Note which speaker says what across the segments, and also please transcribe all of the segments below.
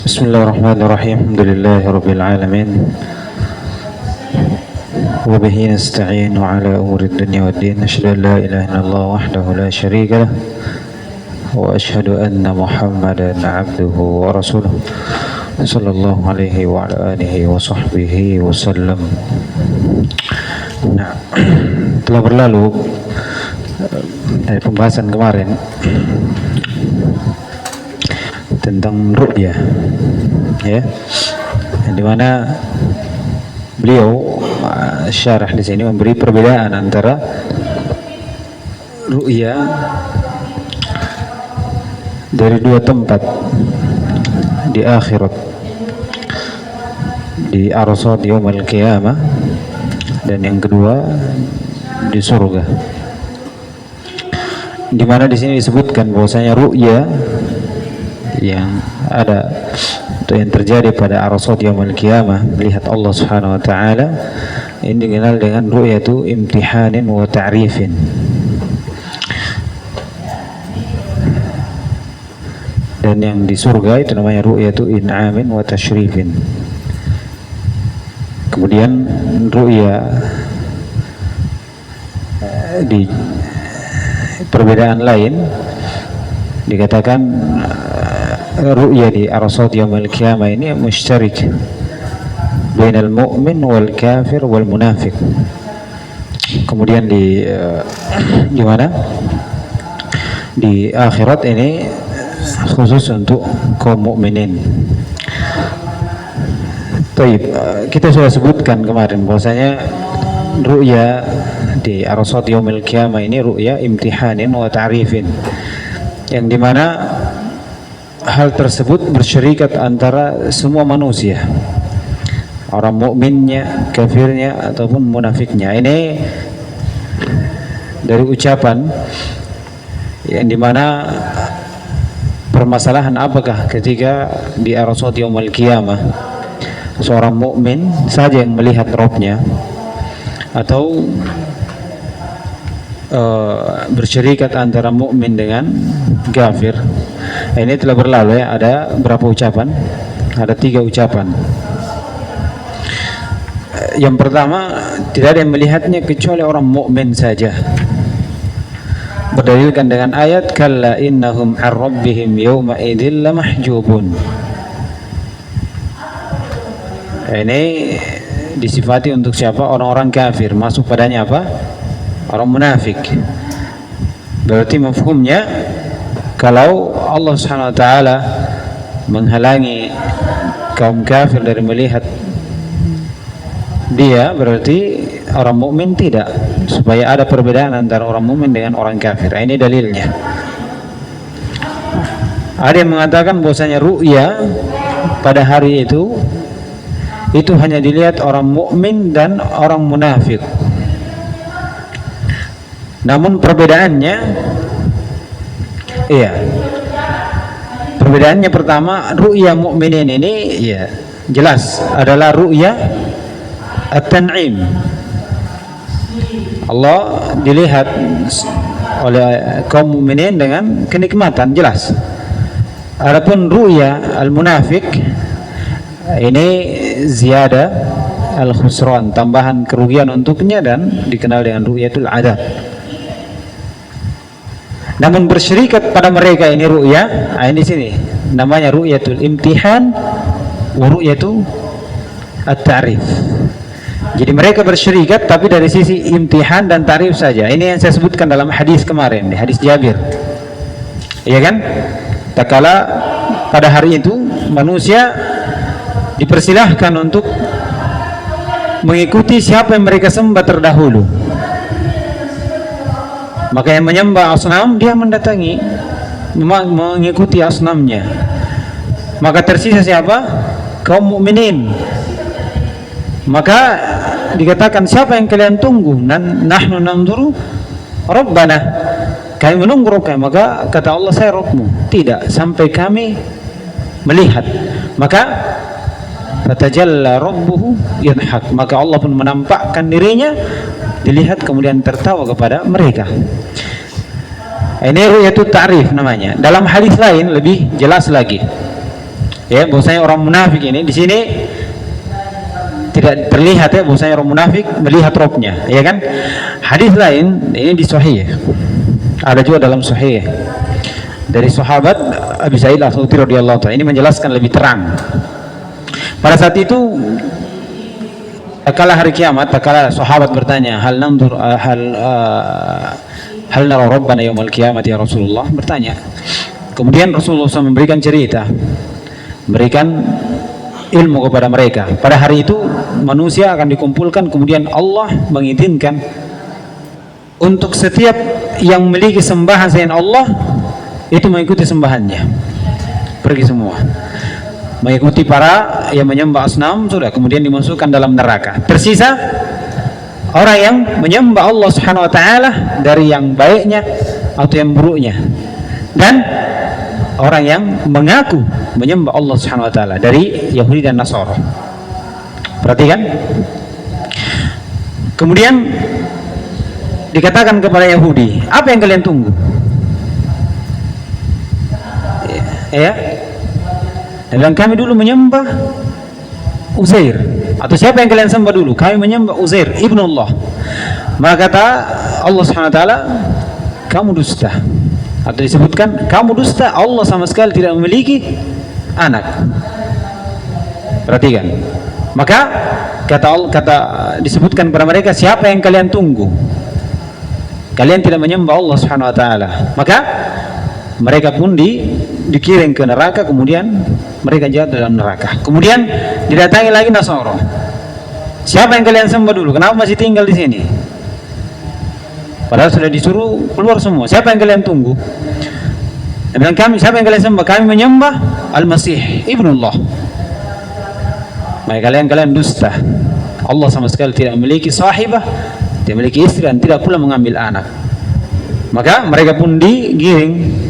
Speaker 1: Bismillahirrahmanirrahim. Alhamdulillahirabbil alamin. Wa bihi nasta'in ala umuri dunya waddin. Asyhadu an la ilaha illallah wahdahu la syarika lah wa asyhadu anna Muhammadan 'abduhu wa rasuluh. Sallallahu alaihi wa ala alihi wa sahbihi wasallam. Nah, telah berlalu dari pembahasan kemarin tentang ru'yah, ya, yang dimana beliau syarah di sini memberi perbedaan antara ru'yah dari dua tempat di akhirat, di arsad yaumil qiyamah, dan yang kedua di surga, di mana di sini disebutkan bahwasanya ru'yah yang ada atau yang terjadi pada arsad yaumil qiyamah, melihat Allah Subhanahu wa taala, ini dikenal dengan ru'yatu imtihanin wa ta'rifin. Dan yang di surga itu namanya ru'yatu in'amin wa tasyrifin. Kemudian ru'ya di perbedaan lain dikatakan ru'ya di arsad yaumil qiyamah ini musytarik bainal mu'min wal kafir wal munafiq. Kemudian di mana di akhirat ini khusus untuk kaum mukminin. Baik, kita sudah sebutkan kemarin bahwasanya ru'ya di arsad yaumil qiyamah ini ru'ya imtihanin wa ta'rifin, yang dimana hal tersebut bersyarikat antara semua manusia, orang mukminnya, kafirnya, ataupun munafiknya. Ini dari ucapan yang dimana permasalahan apakah ketika di arsad yaumil qiyamah seorang mukmin saja yang melihat Rabbnya, atau bersyarikat antara mukmin dengan kafir. Ini telah berlalu, ya. Ada berapa ucapan? Ada 3 ucapan. Yang pertama, tidak ada yang melihatnya kecuali orang mukmin saja, berdalilkan dengan ayat kalla innahum an rabbihim yawma idzil lamahjubun. Ini disifati untuk siapa? Orang-orang kafir. Masuk padanya apa? Orang munafik. Berarti mafhumnya, kalau Allah Subhanahu wa taala menghalangi kaum kafir dari melihat dia, berarti orang mukmin tidak, supaya ada perbedaan antara orang mukmin dengan orang kafir. Ini dalilnya. Ada yang mengatakan bahwasanya ru'ya pada hari itu hanya dilihat orang mukmin dan orang munafik. Namun perbedaannya, iya, perbedaannya pertama, ru'ya mukminin ini, ya, jelas adalah ru'ya at-tan'im. Allah dilihat oleh kaum mukminin dengan kenikmatan, jelas. Adapun ru'ya al-munafik ini ziyada al-khusran, tambahan kerugian untuknya, dan dikenal dengan ru'yatul adab. Namun bersyarikat pada mereka ini ru'ya, ini sini namanya ru'yatul imtihan wa ru'yatu at-ta'rif. Jadi mereka bersyarikat tapi dari sisi imtihan dan ta'rif saja. Ini yang saya sebutkan dalam hadis kemarin, di hadis Jabir, iya kan? Tak kala pada hari itu manusia dipersilahkan untuk mengikuti siapa yang mereka sembah terdahulu. Maka yang menyembah asnam, dia mendatangi, mengikuti asnamnya. Maka tersisa siapa? Kaum mukminin. Maka dikatakan, siapa yang kalian tunggu? Nahnu nanzuru Rabbana, kami menunggu Rabbnya. Maka kata Allah, saya Rabbmu. Tidak, sampai kami melihat. Maka fatajalla rabbuhu yadhak, maka Allah pun menampakkan dirinya, dilihat kemudian tertawa kepada mereka. Ini ru'yatul ta'rif namanya. Dalam hadis lain lebih jelas lagi. Ya, bahwasanya orang munafik ini di sini tidak terlihat ya, bahwasanya orang munafik melihat robnya, ya kan? Hadis lain ini di Sahih, ada juga dalam Sahih dari sahabat Abi Sa'id Al-Khudri radhiyallahu ta'ala, ini menjelaskan lebih terang. Pada saat itu kala hari kiamat, kala sahabat bertanya, hal nara rabbana yaumal kiamat ya Rasulullah, bertanya. Kemudian Rasulullah SAW memberikan cerita, memberikan ilmu kepada mereka. Pada hari itu manusia akan dikumpulkan, kemudian Allah mengizinkan untuk setiap yang memiliki sembahan selain Allah itu mengikuti sembahannya, pergi semua mengikuti para yang menyembah asnam, sudah kemudian dimasukkan dalam neraka. Tersisa orang yang menyembah Allah Subhanahu wa taala dari yang baiknya atau yang buruknya, dan orang yang mengaku menyembah Allah Subhanahu wa taala dari Yahudi dan Nasara. Perhatikan. Kemudian dikatakan kepada Yahudi, apa yang kalian tunggu? Ya. Dan kami dulu menyembah Uzair. Atau siapa yang kalian sembah dulu? Kami menyembah Uzair ibnullah. Maka kata Allah Subhanahu wa taala, kamu dusta. Atau disebutkan kamu dusta, Allah sama sekali tidak memiliki anak. Perhatikan. Maka kata disebutkan kepada mereka, siapa yang kalian tunggu? Kalian tidak menyembah Allah Subhanahu wa taala. Maka mereka pun dikirim ke neraka, kemudian mereka jatuh dalam neraka. Kemudian didatangi lagi Nasara. Siapa yang kalian sembah dulu? Kenapa masih tinggal di sini? Padahal sudah disuruh keluar semua. Siapa yang kalian tunggu? Dan kami, siapa yang kalian sembah? Kami menyembah Al-Masih Ibnullah. Maka kalian dusta. Allah sama sekali tidak memiliki sahibah, tidak memiliki istri, dan tidak pula mengambil anak. Maka mereka pun digiring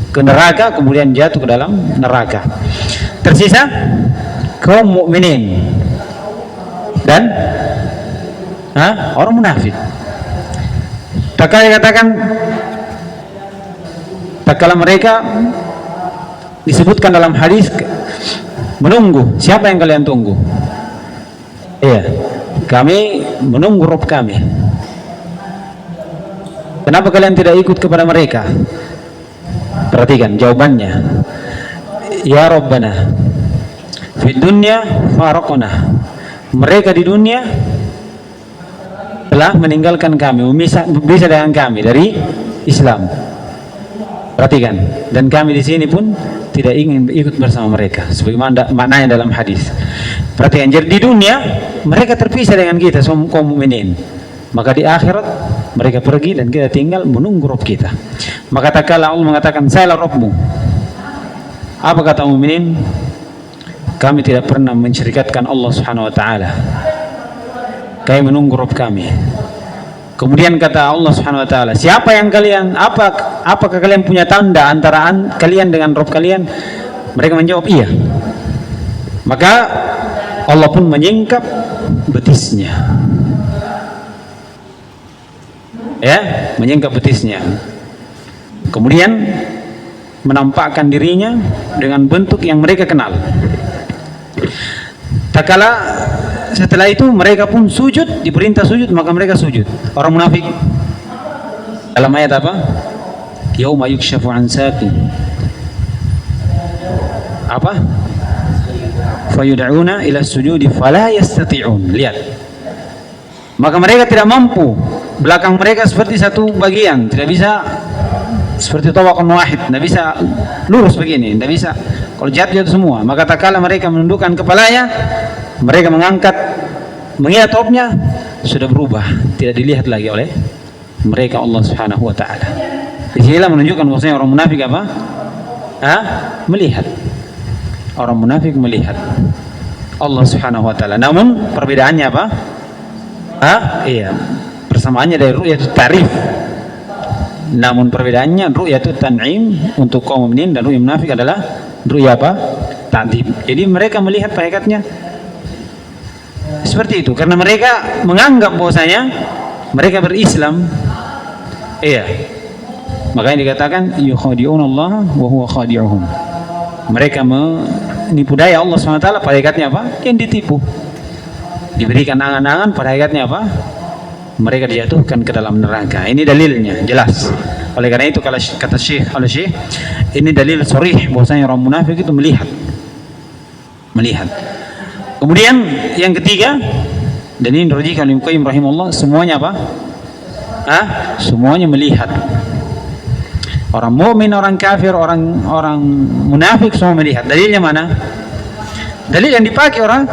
Speaker 1: ke neraka, kemudian jatuh ke dalam neraka. Tersisa kaum mukminin dan orang munafik. Tak kala dikatakan, tak kala mereka disebutkan dalam hadis menunggu. Siapa yang kalian tunggu? Iya, kami menunggu Rabb kami. Kenapa kalian tidak ikut kepada mereka? Perhatikan jawabannya. Ya Rabbana, fid dunya faraqna. Mereka di dunia telah meninggalkan kami, bisa dengan kami dari Islam. Perhatikan, dan kami di sini pun tidak ingin ikut bersama mereka, sebagaimana maknanya dalam hadis. Perhatikan, jadi di dunia mereka terpisah dengan kita kaum mukminin. Maka di akhirat mereka pergi dan kita tinggal menunggu Rabb kita. Maka tak kala Allah mengatakan, sayalah Rabbmu. Apa kata mukminin? Kami tidak pernah mensyirikatkan Allah Subhanahu wa taala. Kami menunggu Rabb kami. Kemudian kata Allah Subhanahu wa taala, siapa yang kalian, apakah kalian punya tanda antara kalian dengan Rabb kalian? Mereka menjawab iya. Maka Allah pun menyingkap betisnya. Ya, menyingkap betisnya. Kemudian menampakkan dirinya dengan bentuk yang mereka kenal. Tak kala setelah itu mereka pun sujud, diperintah sujud, maka mereka sujud. Orang munafik dalam ayat apa? Yauma yukshafu an saqin. Apa? Fayud'una ila sujudi fala yastati'un. Lihat. Maka mereka tidak mampu. Belakang mereka seperti satu bagian, tidak bisa seperti tawakun wahid, tidak bisa lurus begini, tidak bisa. Kalau jatuh semua. Maka tak kala mereka menundukkan kepalanya, mereka mengingat Rabbnya, sudah berubah, tidak dilihat lagi oleh mereka Allah Subhanahu wa taala. Disinilah menunjukkan bahwasanya orang munafik apa? Melihat. Orang munafik melihat Allah Subhanahu wa taala. Namun perbedaannya apa? Iya. Persamaannya dari ru'yatut ta'rif. Namun perbedaannya ru'yatut tan'im untuk kaum mukminin dan ru'yah munafik adalah ru'yah apa? Ta'dib. Jadi mereka melihat hakikatnya seperti itu karena mereka menganggap bahwasanya mereka berislam. Iya. Makanya dikatakan yukhadi'un Allah wa huwa khadi'uhum. Mereka nipu daya Allah SWT, pada hakikatnya apa? Yang ditipu. Diberikan angan-angan, pada hakikatnya apa? Mereka dijatuhkan ke dalam neraka. Ini dalilnya jelas. Oleh karena itu kalau kata Syekh ini dalil sharih bahwasanya orang munafik itu melihat. Kemudian yang ketiga, dan ini dirujukkan Ibnu Qayyim rahimahullah, semuanya apa? Semuanya melihat. Orang mukmin, orang kafir, orang munafik semua melihat. Dalilnya mana? Dalil yang dipakai orang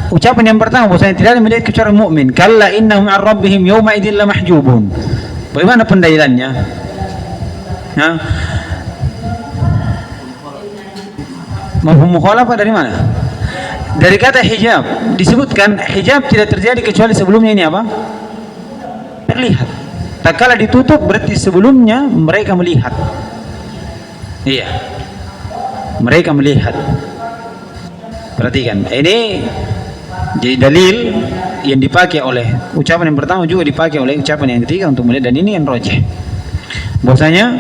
Speaker 1: ucapan yang pertama bahwasanya tidak ada melihat kecuali mukmin. Kalla innahum 'an rabbihim yawma idzin lamahjubun. Bagaimana pendalilannya? Mafhum mukhalafah dari mana? Dari kata hijab. Disebutkan hijab tidak terjadi kecuali sebelumnya ini apa? Terlihat. Tak kala ditutup berarti sebelumnya mereka melihat. Iya. Mereka melihat. Perhatikan. Ini jadi dalil yang dipakai oleh ucapan yang pertama juga dipakai oleh ucapan yang ketiga untuk melihat, dan ini yang rajih. Bahwasanya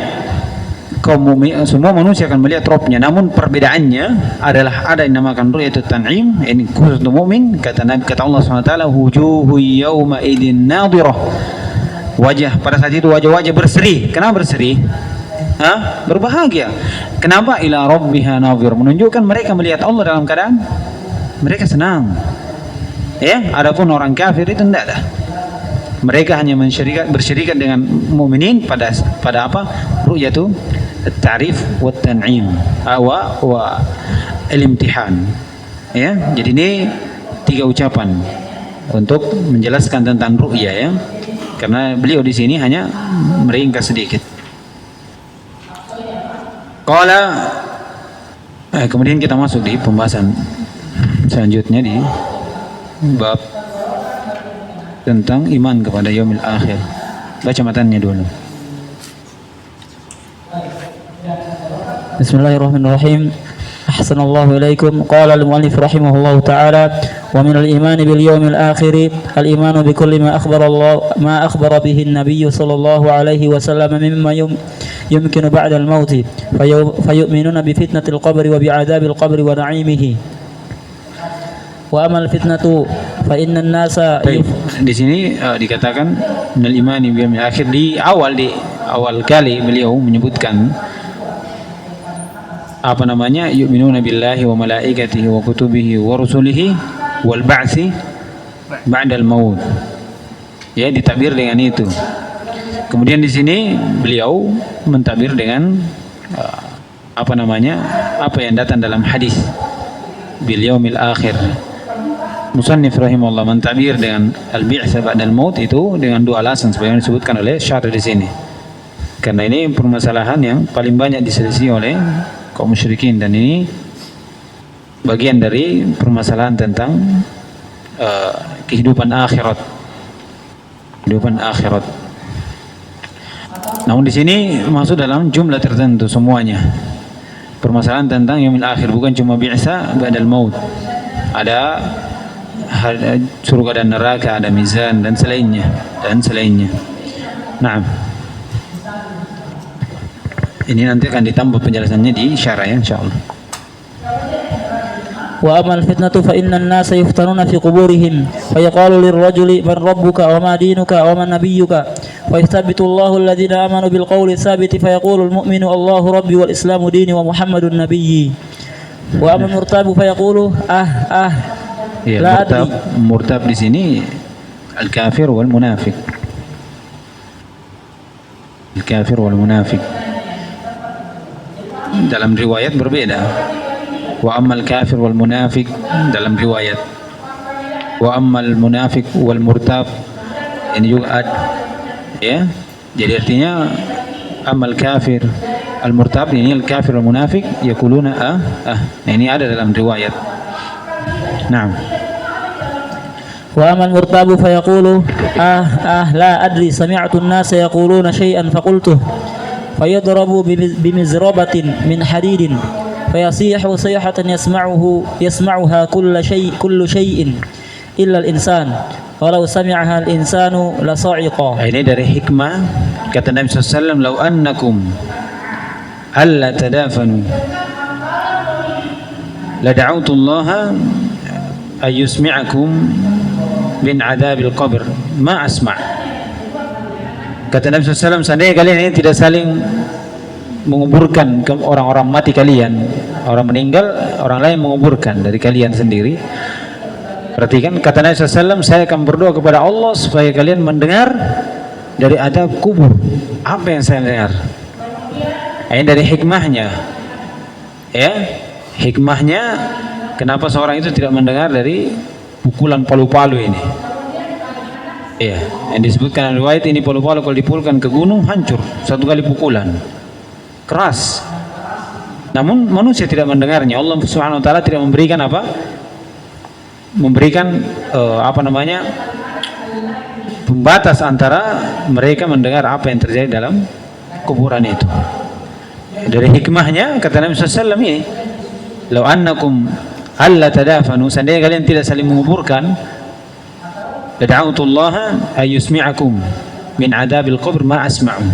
Speaker 1: semua manusia akan melihat Rabbnya, namun perbedaannya adalah ada yang dinamakan ru'yatut tan'im, ini khusus untuk mukmin. Kata Allah SWT, wujuhu yawma idin nadhirah. Wajah pada saat itu wajah-wajah berseri. Kenapa berseri? Berbahagia. Kenapa? Ila rabbiha nadhir, menunjukkan mereka melihat Allah dalam keadaan mereka senang. Ya, adapun orang kafir itu tidak ada. Mereka hanya bersyirikat dengan mukminin pada apa? Ru'yatu at-ta'rif wa at-tan'im wa al-imtihan. Ya, jadi ini tiga ucapan untuk menjelaskan tentang ru'ya ya. Karena beliau di sini hanya meringkas sedikit. Kemudian kita masuk di pembahasan selanjutnya di bab tentang iman kepada yaumil akhir. Baca matanya dulu.
Speaker 2: Bismillahirrahmanirrahim. Ahsanallahu ilaikum. Qala al-mu'allif rahimahullahu ta'ala, wa min al-iman bil yawmil akhir al-iman bi kulli ma akhbara bihi an-nabiy sallallahu alaihi wasallam mimma yumkinu ba'da al-maut fayu'minuna bi fitnatil qabri wa bi 'adzabil qabri wa na'imihi. Wa amal fitnatu fa inna an-nasa.
Speaker 1: Di sini dikatakan minal imani bil yaumil akhir. Di awal kali beliau menyebutkan yu'minuna billahi wa malaikatihi wa kutubihi wa rusulihi wal ba'si ba'dal maut. Ya, ditabir dengan itu. Kemudian di sini beliau mentabir dengan apa yang datang dalam hadis bil yaumil akhir. Musannif rahimahullah mentabir dengan al-bi'sa ba'dal maut itu dengan dua alasan sebagaimana disebutkan oleh syarih di sini. Karena ini permasalahan yang paling banyak diselisih oleh kaum musyrikin, dan ini bagian dari permasalahan tentang kehidupan akhirat. Namun di sini masuk dalam jumlah tertentu semuanya. Permasalahan tentang yaumil akhir bukan cuma bi'sa ba'dal maut. Ada surga dan neraka, ada mizan dan selainnya. Nah, ini nanti akan ditambah penjelasannya di syarah ya, insyaallah.
Speaker 2: Wa amal fitnatu fa inna an-nasa yuftanuna fi quburihim fa yaqalu lirrajuli man rabbuka wa ma dinuka wa man nabiyyuka fa yathabbitu Allahu alladhina amanu bil qawli thabiti fa yaqulu al-mu'minu Allahu rabbi wal islamu dini wa Muhammadun nabiyyi. Wa amal murtabu fa yaqulu
Speaker 1: ya, murtab di sini al-kafir wal munafik. Al-kafir wal munafik dalam riwayat berbeda. Wa ammal kafir wal munafik dalam riwayat. Wa ammal munafik wal murtab ini juga ya. Jadi artinya ammal kafir al murtab ini al kafir wal munafik yaquluna Nah, ini ada dalam riwayat. Naam.
Speaker 2: Wa amal murtabu fa yaqulu la adri sami'tu an-nasa yaquluna shay'an fa qultu fayadrabu bimizrabatin min hadidin fayasihu sayhatan yasma'uha kullu shay'in illa al-insan walau sami'aha al-insanu la sa'iqa.
Speaker 1: Ini dari hikmah kata Nabi sallallahu alaihi wasallam, "Lau annakum alla tadafanu la da'autullaha ayyusmi'akum min adzabil qabr ma asma'. Kata Nabi SAW, seandainya kalian ini tidak saling menguburkan orang-orang mati kalian, orang meninggal, orang lain menguburkan dari kalian sendiri. Perhatikan, kata Nabi SAW, saya akan berdoa kepada Allah supaya kalian mendengar dari adab kubur. Apa yang saya dengar? Ini dari hikmahnya, ya, hikmahnya kenapa seorang itu tidak mendengar dari pukulan palu-palu ini. Iya, yang disebutkan dalam riwayat ini, palu-palu kalau dipukulkan ke gunung hancur satu kali pukulan, keras. Namun manusia tidak mendengarnya. Allah Subhanahu wa taala tidak memberikan apa? Memberikan pembatas antara mereka mendengar apa yang terjadi dalam kuburan itu. Dari hikmahnya kata Nabi SAW ini, "Lau annakum alla tadafanu", seandainya kalian tidak saling menguburkan, "Lada'autullaha ayyusmi'akum min adabil qabr ma asma'u",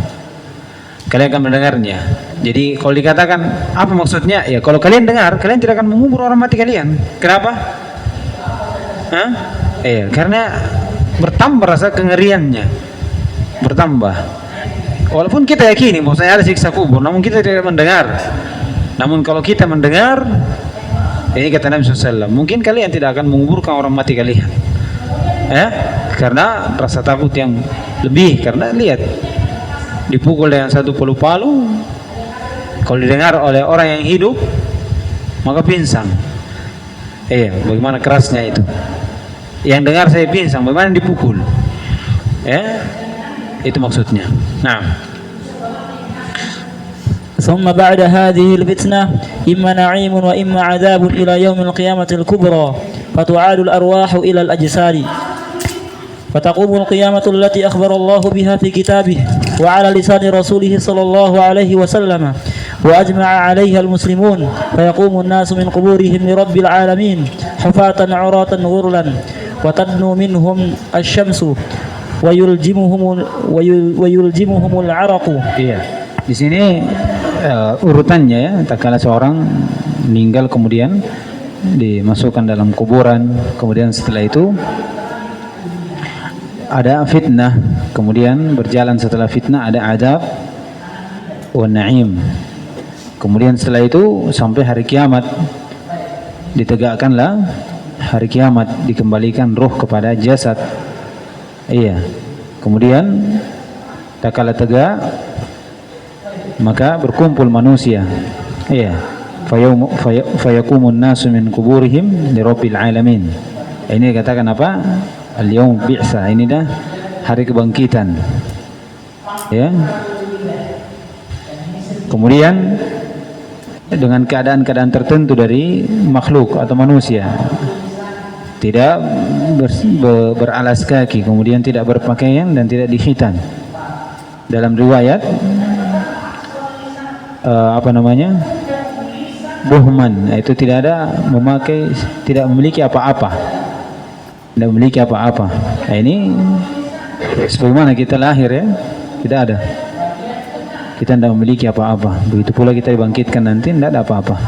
Speaker 1: kalian akan mendengarnya. Jadi kalau dikatakan apa maksudnya? Ya kalau kalian dengar, kalian tidak akan mengubur orang mati kalian. Kenapa? Karena bertambah rasa kengeriannya, bertambah. Walaupun kita yakini bahwasanya ada siksa kubur, namun kita tidak mendengar. Namun kalau kita mendengar, ini kata Nabi SAW, mungkin kalian tidak akan menguburkan orang mati kalian, karena rasa takut yang lebih. Karena lihat, dipukul dengan satu palu-palu, kalau didengar oleh orang yang hidup, maka pingsan. Bagaimana kerasnya itu. Yang dengar saya pingsan, bagaimana dipukul? Itu maksudnya. Nah.
Speaker 2: ثم بعد هذه الفتنة إما نعيم وإما عذاب إلى يوم القيامة الكبرى فتعاد الأرواح إلى الأجساد فتقوم القيامة التي أخبر الله بها في كتابه وعلى لسان رسوله صلى الله عليه وسلم وأجمع عليها المسلمون فيقوم الناس من قبورهم لرب العالمين حفاة عراة غرلا وتدنو منهم الشمس ويلجمهم العرق.
Speaker 1: Iya. Di sini urutannya ya, tak kala seorang meninggal kemudian dimasukkan dalam kuburan, kemudian setelah itu ada fitnah, kemudian berjalan setelah fitnah ada adab wa na'im. Kemudian setelah itu sampai hari kiamat ditegakkanlah hari kiamat, dikembalikan ruh kepada jasad. Iya. Kemudian tak kala tegak maka berkumpul manusia. Iya. Fayakumun nasu min kuburihim li rabbil alamin. Ini dikatakan apa? Al-yaum bi'sa, ini dah hari kebangkitan. Ya. Kemudian dengan keadaan-keadaan tertentu dari makhluk atau manusia, tidak beralas kaki, kemudian tidak berpakaian dan tidak dikhitan. Dalam riwayat buhman, itu tidak ada memakai, tidak memiliki apa-apa, tidak memiliki apa-apa. Nah, ini sebagaimana kita lahir ya, tidak ada, kita tidak memiliki apa-apa. Begitu pula kita dibangkitkan nanti tidak ada apa-apa.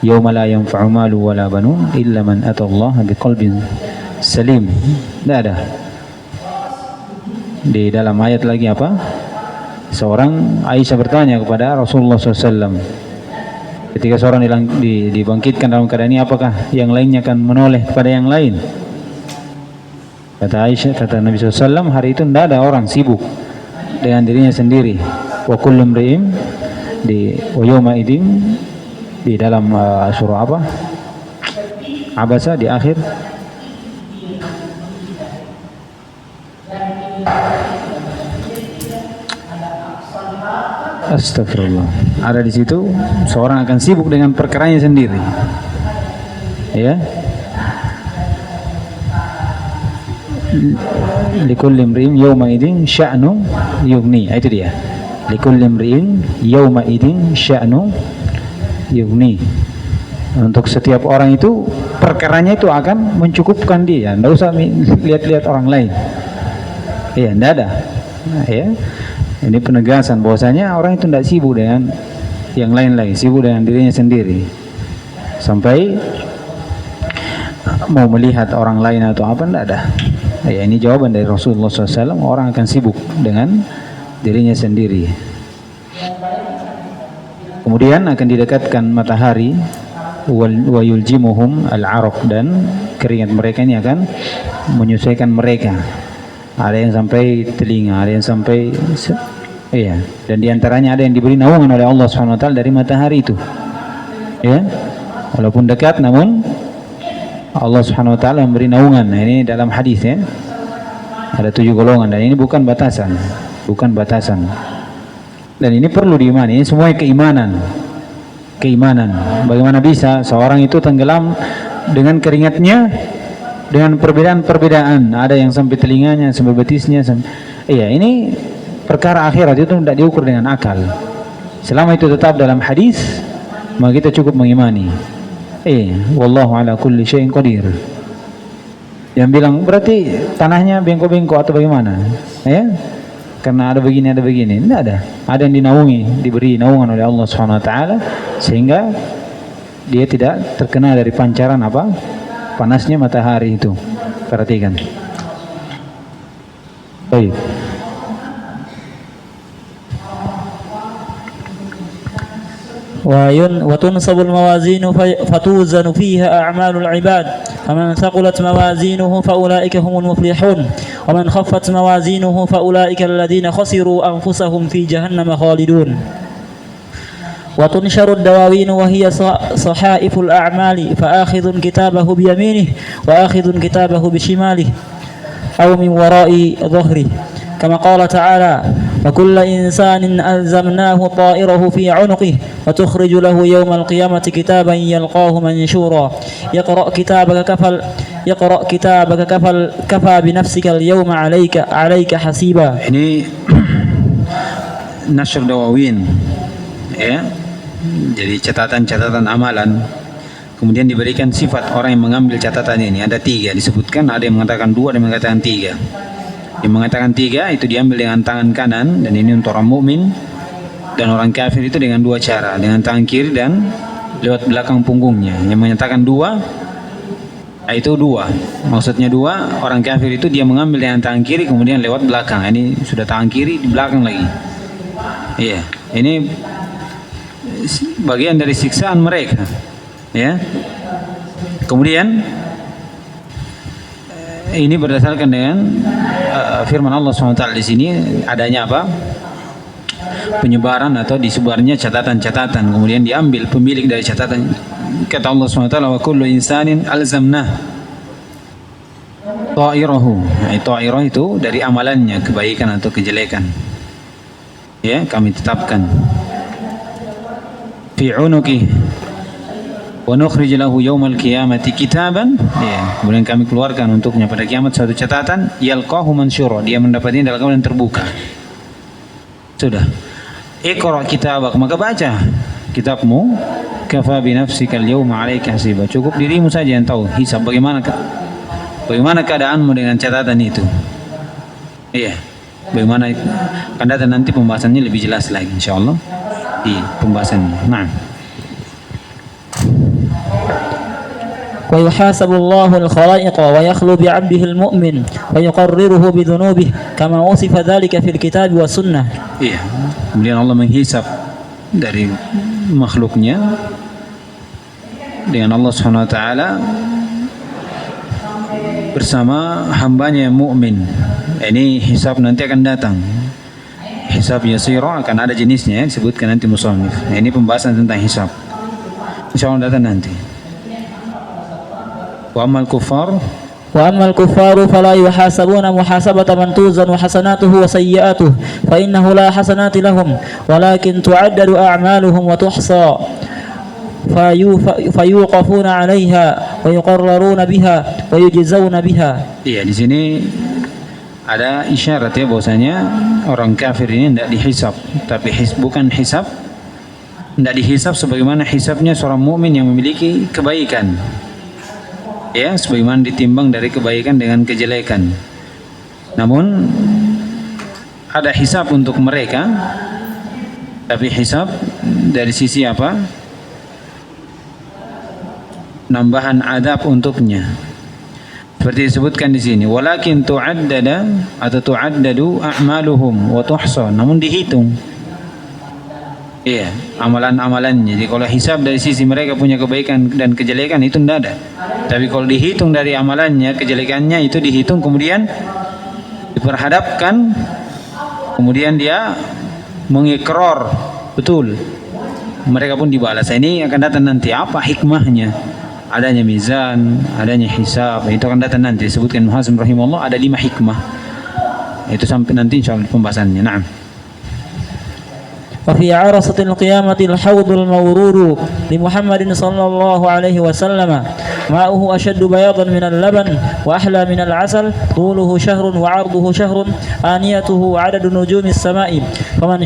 Speaker 1: Yauma la yanfa'u malu wala banun illa man atallaha biqalbin salim. Tidak ada. Di dalam ayat lagi apa? Seorang Aisyah bertanya kepada Rasulullah SAW, ketika seorang dibangkitkan dalam keadaan ini, apakah yang lainnya akan menoleh kepada yang lain? Kata Aisyah, kata Nabi SAW, hari itu tidak ada orang sibuk dengan dirinya sendiri. Wa kullu imri'in wa yawma idzin, di dalam surah apa? Abasa di akhir. Astagfirullah. Ada di situ, seorang akan sibuk dengan perkaranya sendiri. Ya. Likulli imri'in yawma idzin sya'nu yughni. Itu dia. Likulli imri'in yawma idzin sya'nu yughni. Untuk setiap orang itu perkaranya itu akan mencukupkan dia. Tidak usah lihat-lihat orang lain. Iya, tidak ada. Ya. Ini penegasan bahwasanya orang itu tidak sibuk dengan yang lain-lain, sibuk dengan dirinya sendiri. sampai mau melihat orang lain atau apa, tidak ada. Ya, ini jawaban dari Rasulullah SAW. Orang akan sibuk dengan dirinya sendiri. Kemudian akan didekatkan matahari, wa yuljimuhum al-araq, dan keringat mereka ini akan menyesuaikan mereka. Ada yang sampai telinga, ada yang sampai dan diantaranya ada yang diberi naungan oleh Allah SWT dari matahari itu. Ya, walaupun dekat, namun Allah SWT memberi naungan. Nah, ini dalam hadis ya. Ada 7 golongan dan ini bukan batasan, bukan batasan. Dan ini perlu diimani. Ini semuanya keimanan. Bagaimana bisa seorang itu tenggelam dengan keringatnya, dengan perbedaan-perbedaan. Ada yang sampai telinganya, sampai betisnya. Ini perkara akhirat, itu tidak diukur dengan akal. Selama itu tetap dalam hadis, maka kita cukup mengimani. Wallahu ala kulli syai'in qadir. Yang bilang berarti tanahnya bengkok-bengkok atau bagaimana? Karena ada begini, tidak ada. Ada yang dinaungi, diberi naungan oleh Allah SWT, sehingga dia tidak terkena dari pancaran panasnya matahari itu. Perhatikan. Baik.
Speaker 2: وتنصب الموازين فتوزن فيها أعمال العباد فمن ثقلت موازينه فأولئك هم المفلحون ومن خفت موازينه فأولئك الذين خسروا أنفسهم في جهنم خالدون وتنشر الدواوين وهي صحائف الأعمال فآخذ كتابه بيمينه وآخذ كتابه بشماله أو من وراء ظهره كما قال تعالى وكل إنسان ألزمناه طائره في عنقه وتخرج له يوم القيامة كتابا يلقاه منشورا يقرأ كتابك كفى بنفسك اليوم عليك حسيبا.
Speaker 1: Ini nashr dawawin, ya. Jadi catatan-catatan amalan. Kemudian diberikan sifat orang yang mengambil catatan ini. Ada 3 disebutkan, ada yang mengatakan 2, ada yang mengatakan 3. Yang mengatakan 3 itu diambil dengan tangan kanan, dan ini untuk orang mukmin, dan orang kafir itu dengan 2 cara, dengan tangan kiri dan lewat belakang punggungnya. Yang menyatakan 2 itu 2, maksudnya 2, orang kafir itu dia mengambil dengan tangan kiri kemudian lewat belakang. Ini sudah tangan kiri di belakang lagi. Ini bagian dari siksaan mereka. Kemudian ini berdasarkan dengan firman Allah SWT di sini, adanya penyebaran atau disebarnya catatan-catatan, kemudian diambil pemilik dari catatan. Kata Allah SWT, wa kullu insanin alzamnah ta'irahu. Ta'irah itu dari amalannya, kebaikan atau kejelekan. Kami tetapkan fi unuqih wa nukhrij lahu yaumal qiyamati kitaban. Kemudian kami keluarkan untuknya pada kiamat suatu catatan, yalqahu mansyura, dia mendapatnya dalam keadaan terbuka. Sudah. Iqra kitabak, maka baca kitabmu, kafa bi nafsika al-yawma 'alaika hasiba. Cukup dirimu saja yang tahu hisab bagaimana keadaanmu dengan catatan itu. Bagaimana akan datang nanti pembahasannya lebih jelas lagi insyaallah di pembahasannya.
Speaker 2: ويحاسب الله الخلائق ويخلو بعبده المؤمن ويقرره بذنوبه كما وصف ذلك في الكتاب والسنة.
Speaker 1: Kemudian Allah menghisab dari makhluknya dengan Allah SWT bersama hambanya yang mukmin. Ini hisab nanti akan datang. Hisab yasira akan ada jenisnya, disebutkan nanti musannif. Ini pembahasan tentang hisab. Insyaallah datang nanti. Wa ammal kuffar
Speaker 2: fala yuhasabuna muhasabata man tuzanu hasanatuhu wa sayyi'atuhu fa innahu la hasanati lahum walakin tu'addadu a'maluhum wa tuhsa fayuqafuna 'alayha wa yuqarraruna biha wa yujzauna biha.
Speaker 1: Di sini ada isyarat bahwasanya orang kafir ini tidak dihisab, tapi bukan hisab, tidak dihisab sebagaimana hisabnya seorang mukmin yang memiliki kebaikan. Sebagaimana ditimbang dari kebaikan dengan kejelekan. Namun ada hisab untuk mereka, tapi hisab dari sisi nambahan adab untuknya. Seperti disebutkan di sini, walakin tu'addada atau tu'addadu a'maluhum wa tuhsa, namun dihitung. Iya, amalan-amalannya. Jadi kalau hisab dari sisi mereka punya kebaikan dan kejelekan itu tidak ada. Tapi kalau dihitung dari amalannya, kejelekannya itu dihitung kemudian diperhadapkan, kemudian dia mengikrar betul, mereka pun dibalas. Ini akan datang nanti apa hikmahnya adanya mizan, adanya hisab, itu akan datang nanti. Disebutkan Muhazim rahimahullah ada 5 hikmah, itu sampai nanti insyaallah pembahasannya. Naam.
Speaker 2: وفي عرصة القيامة الحوض المورود لمحمد صلى الله عليه وسلم ماؤه أشد بياضا من اللبن وأحلى من العسل طوله شهر وعرضه شهر آنيته عدد نجوم السماء فمن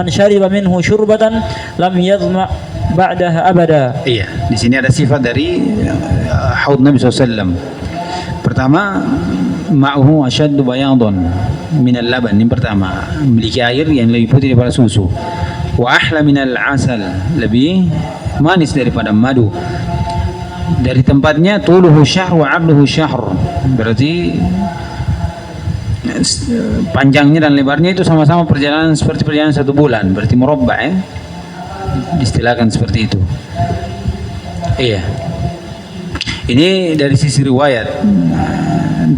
Speaker 2: شرب منه شربة لم يظمأ بعدها أبدا.
Speaker 1: Iya, di sini ada sifat dari haud Nabi SAW. Pertama, ma'uhu asyaddu bayadun minal laban. Ini pertama, memiliki air yang lebih putih daripada susu. Wa ahla minal asal, lebih manis daripada madu. Dari tempatnya tuluhu syahr wa 'arduhu syahr. Berarti panjangnya dan lebarnya itu sama-sama perjalanan seperti perjalanan 1 bulan. Berarti murabba' ya. Istilahkan seperti itu. Iya. Ini dari sisi riwayat.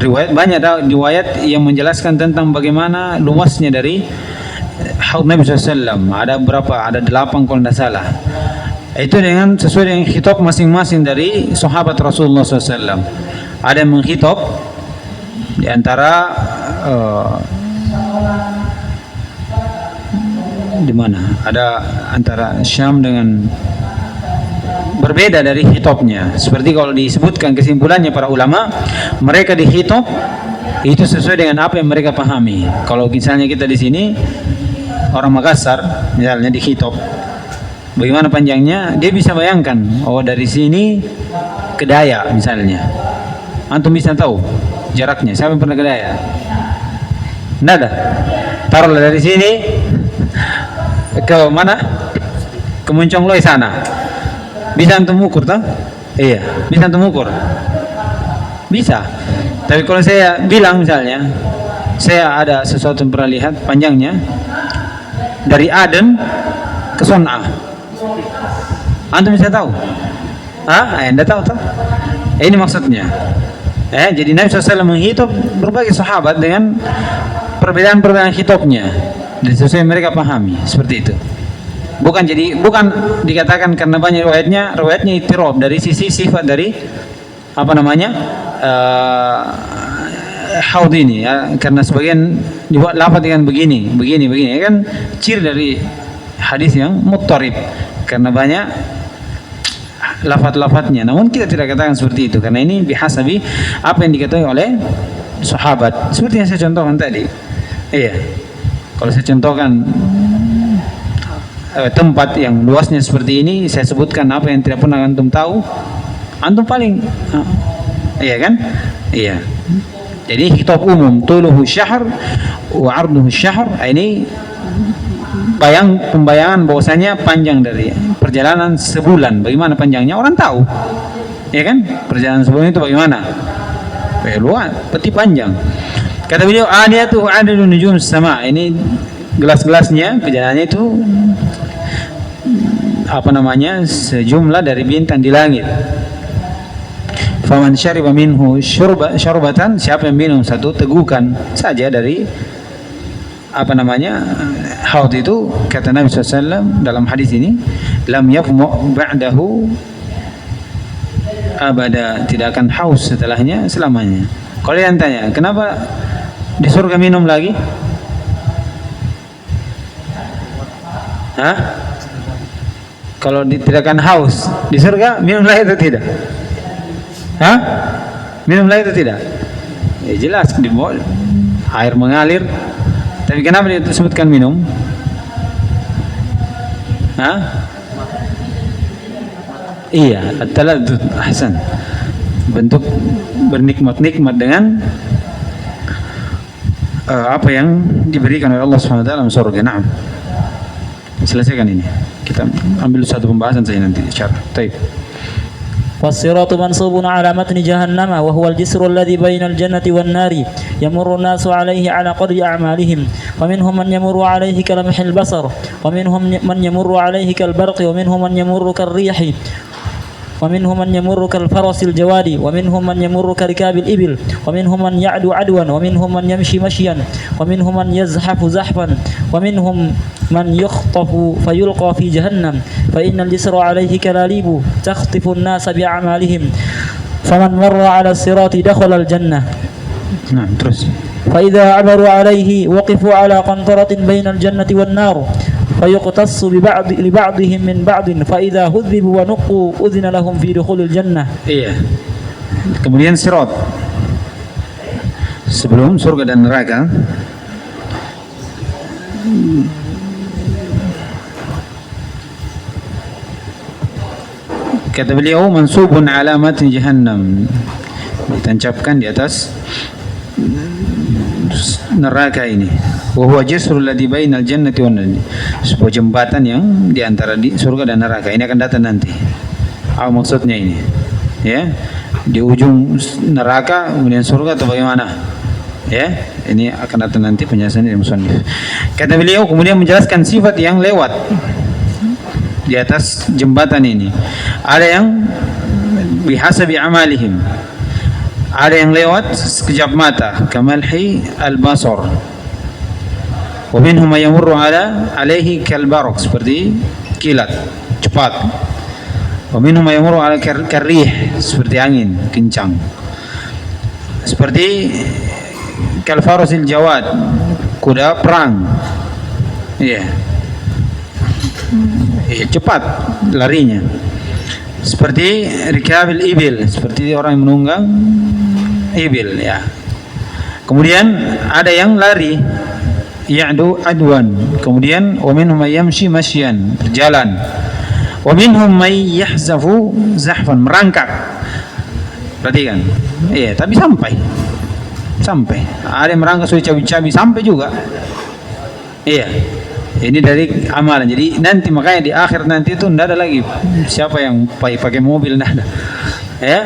Speaker 1: Banyak riwayat yang menjelaskan tentang bagaimana luasnya dari haud Nabi SAW. Ada berapa? Ada 8 kalau tidak salah. Itu dengan sesuai dengan khitab masing-masing dari sahabat Rasulullah SAW. Ada yang mengkhitab di antara di mana? Ada antara Syam dengan berbeda dari khitabnya. Seperti kalau disebutkan kesimpulannya para ulama, mereka di khitab itu sesuai dengan apa yang mereka pahami. Kalau misalnya kita di sini orang Makassar misalnya di khitab, bagaimana panjangnya, dia bisa bayangkan, oh dari sini ke Dayak misalnya. Antum bisa tahu jaraknya. Siapa yang pernah ke Dayak? Tidak ada. Taruhlah dari sini ke mana? Ke Moncongloy sana. Bisa antum ukur tak? Iya, bisa antum ukur. Bisa. Tapi kalau saya bilang misalnya, saya ada sesuatu yang pernah lihat panjangnya dari Aden ke Son'a. Antum bisa tahu? Anda tahu tak? Ini maksudnya. Jadi Nabi SAW menghitung berbagai sahabat dengan perbedaan-perbedaan hitopnya, dan sesuai mereka pahami seperti itu. Bukan dikatakan karena banyak riwayatnya ittirab dari sisi sifat dari apa namanya haud ini ya, karena sebagian dibuat lafaz dengan begini ya kan, ciri dari hadis yang muttarib karena banyak lafaz-lafaznya. Namun kita tidak katakan seperti itu karena ini bihasabi apa yang diketahui oleh sahabat, seperti yang saya contohkan tadi. Iya, kalau saya contohkan tempat yang luasnya seperti ini, saya sebutkan apa yang tidak pernah antum tahu, antum paling iya kan? Iya. Jadi khitab umum tuluhu syahr wa 'arduhu syahr, ini pembayangan bahwasanya panjang dari perjalanan sebulan. Bagaimana panjangnya orang tahu. Ya kan? Perjalanan sebulan itu bagaimana? Luas, peti panjang. Kata beliau, aniyatu adadun nujum sama. Ini gelas-gelasnya perjalanannya itu apa namanya, sejumlah dari bintang di langit. Faman syariba minhu syurbatan, siapa yang minum satu tegukan saja dari apa namanya haud itu, kata Nabi SAW dalam hadis ini, lam yafmu ba'dahu abada, tidak akan haus setelahnya selamanya. Kalau yang tanya, kenapa di surga minum lagi? Kalau tidak akan haus di surga, minum lagi atau tidak? Minum lagi atau tidak? Ya jelas, di bawah air mengalir. Tapi kenapa disebutkan minum? Iya, at-taladdud, ahsan. Bentuk bernikmat-nikmat dengan apa yang diberikan oleh Allah Subhanahu wa taala dalam surga. Naam. Selesaikan ini. Kita ambil satu pembahasan saja nanti insyaallah. Baik.
Speaker 2: والصراط منصوب على متن جهنم وهو الجسر الذي بين الجنة والنار يمر الناس عليه على قدر أعمالهم ومنهم من يمر عليه كلمح البصر ومنهم من يمر عليه كالبرق ومنهم من يمر كالريح ومنهم من يمر كالفرس الجواد ومنهم من يمر كركاب الإبل ومنهم من يعدو عدوا ومنهم من يمشي مشيا ومنهم من يزحف زحفا ومنهم من يخطف فيلقى في جهنم فإن الجسر عليه كلاليب تخطف الناس بأعمالهم فمن مر على الصراط دخل الجنة.
Speaker 1: Nah, terus.
Speaker 2: فإذا عبروا عليه وقفوا على قنطرة بين الجنة والنار فيقتص لبعضهم من بعض فإذا هذبوا ونقوا أذن لهم في دخول الجنة.
Speaker 1: Iya. Kemudian sirat. Sebelum surga dan neraka. Kata beliau mansubun ala matni jahannam, ditancapkan di atas neraka ini. Wa huwa jisrul ladzi bainal jannati wan nar. Sebuah jembatan yang di antara di surga dan neraka. Ini akan datang nanti. Apa maksudnya ini? Ya. Di ujung neraka kemudian surga atau bagaimana? Ya, ini akan datang nanti penjelasan dari musannif. Kata beliau kemudian menjelaskan sifat yang lewat di atas jembatan ini. Ada yang bihasabi amalihim, ada yang lewat sekejap mata, kamalhi al-basar. Wa minhum may yamurru alaihi kalbarq, seperti kilat cepat. Wa minhum may yamurru ala karrih, seperti angin kencang. Seperti kalfarasil jawad, kuda perang. Iya. Cepat larinya. Seperti rikabil ibil, seperti orang yang menunggang ibil, ya. Kemudian ada yang lari, ya'du adwan. Kemudian wa minhum may yamshi mashyan, berjalan. Wa minhum may yahzafu zahfan, merangkak. Perhatikan. Iya, tapi sampai. Ada yang merangkak sudah cabi-cabi sampai juga. Iya. Ini dari amalan. Jadi nanti makanya di akhir nanti itu tidak ada lagi siapa yang pakai mobil, tidak ada. Ya,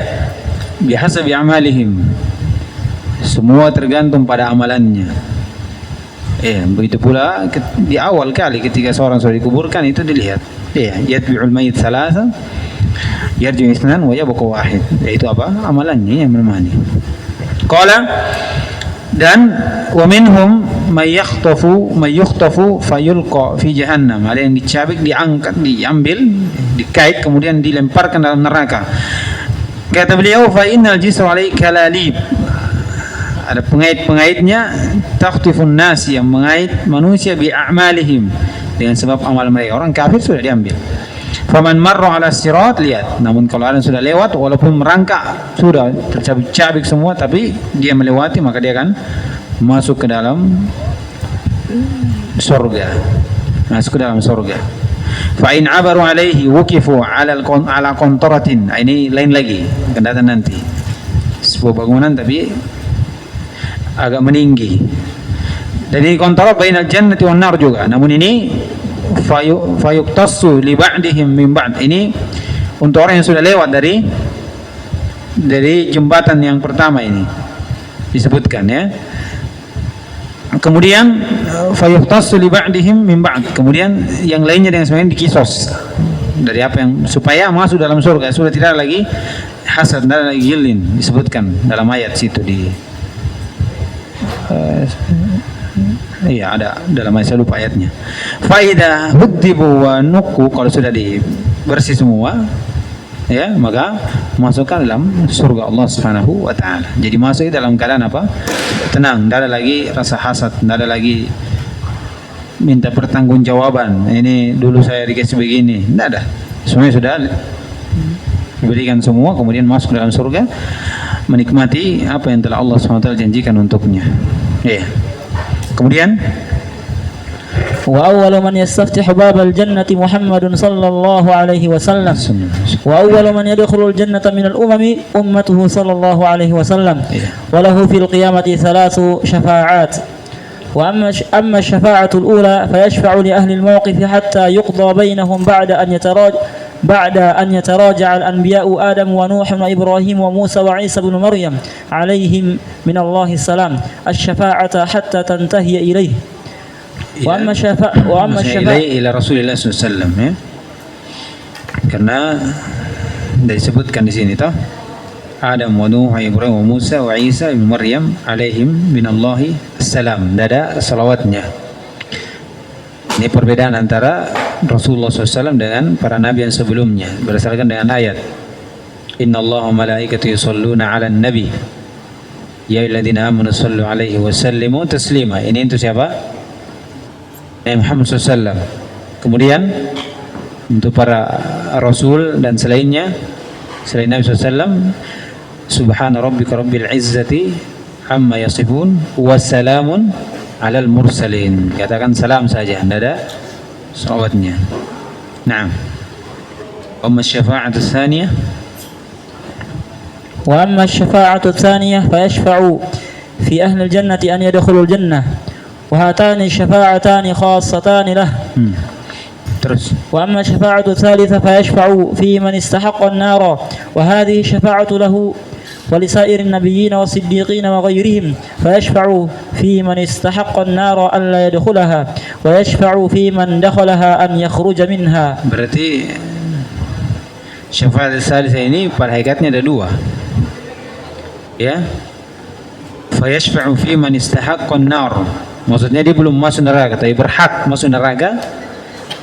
Speaker 1: biasa bi amalihim. Semua tergantung pada amalannya. Begitu pula di awal kali ketika seorang sudah dikuburkan itu dilihat. Yatbi'ul mayyit thalatha, yarji'u ithnan wa yabqa wahid. Yaitu apa? Amalannya yang menemani. Qala, dan wa minhum may yukhtafu fayulqa fi jahannam. Ada yang dicabik, diangkat, diambil, dikait kemudian dilemparkan dalam neraka. Kata beliau fa innal jisra alai kalalib. Ada pengait-pengaitnya, takhtifun nas, yang mengait manusia bi a'malihim, dengan sebab amal mereka. Orang kafir sudah diambil. Faman marra ala sirat, lihat. Namun kalau ada yang sudah lewat, walaupun merangkak, sudah tercabik-cabik semua, tapi dia melewati, maka dia akan masuk ke dalam surga. Fa in abaru alaihi wukifu ala qantaratin. Ini lain lagi, akan datang nanti. Sebuah bangunan tapi agak meninggi. Jadi qantarat bainal jannati wan nar juga. Namun ini fayuqtassu li ba'dihim min ba'd. Ini untuk orang yang sudah lewat dari jembatan yang pertama ini disebutkan, ya. Kemudian fayuqtassu li ba'dihim min ba'd. Kemudian yang lainnya dengan semuanya dikisos dari apa yang supaya masuk dalam surga. Sudah tidak lagi hasad, tidak lagi gilin, disebutkan dalam ayat situ di ada dalam ayat, saya lupa ayatnya. Faida hudibu wa nuku, kalau sudah dibersih semua, ya, maka masukkan dalam surga Allah Subhanahu wa taala. Jadi masuk dalam keadaan apa? Tenang, tidak ada lagi rasa hasad, tidak ada lagi minta pertanggungjawaban. Ini dulu saya dikasih begini, tidak ada. Semuanya sudah diberikan semua, kemudian masuk dalam surga, menikmati apa yang telah Allah Subhanahu wa taala janjikan untuknya. Ya. Kemudian
Speaker 2: وأول من يستفتح باب الجنة محمد صلى الله عليه وسلم وأول من يدخل الجنة من الأمم أمته صلى الله عليه وسلم وله في القيامة 3 شفاعات وأما الشفاعة الأولى فيشفع لأهل الموقف حتى يقضى بينهم بعد بعد أن يتراجع الأنبياء آدم ونوح وإبراهيم وموسى وعيسى بن مريم عليهم من الله السلام الشفاعة حتى تنتهي إليه. وأما الشفاعة
Speaker 1: ila Rasulullah SAW, ya. Karena disebutkan di sini toh Adam wa Nuh wa Ibrahim wa Musa wa Isa ibn Maryam alaihim minallahi assalam. Tidak ada salawatnya. Ini perbedaan antara Rasulullah SAW dengan para nabi yang sebelumnya berdasarkan dengan ayat Inna Allah wa malaikatu yusalluna ala nabi ya ayyuhalladzina amanu sallu alaihi wa sallimu taslima. Ini untuk siapa? Muhammad SAW. Kemudian untuk para Rasul dan selainnya selain Nabi SAW, Subhana rabbika rabbil izzati amma yasifun wassalamun alal mursalin. Katakan salam saja, tidak ada salawatnya. Naam. Amma syafa'atu tsaniyah.
Speaker 2: Wa amma syafa'atu tsaniyah fa yashfa'u fi ahli al-jannati an yadkhulul jannah. Wa hatani syafa'atani khassatani lah.
Speaker 1: Terus.
Speaker 2: Wa amma syafa'atu tsalitsa fa yashfa'u fi man istahaqqa an-nara wa hadhihi syafa'atu lahu ولسائر النبيين والصديقين وغيرهم فيشفع في من استحق النار أن لا يدخلها ويشفع في من دخلها أن يخرج منها.
Speaker 1: Berarti syafaat salisa ini pada hakikatnya ada dua, ya. Fayashfa'u fi man istahaqqa an-nar, maksudnya dia belum masuk neraka tapi berhak masuk neraka,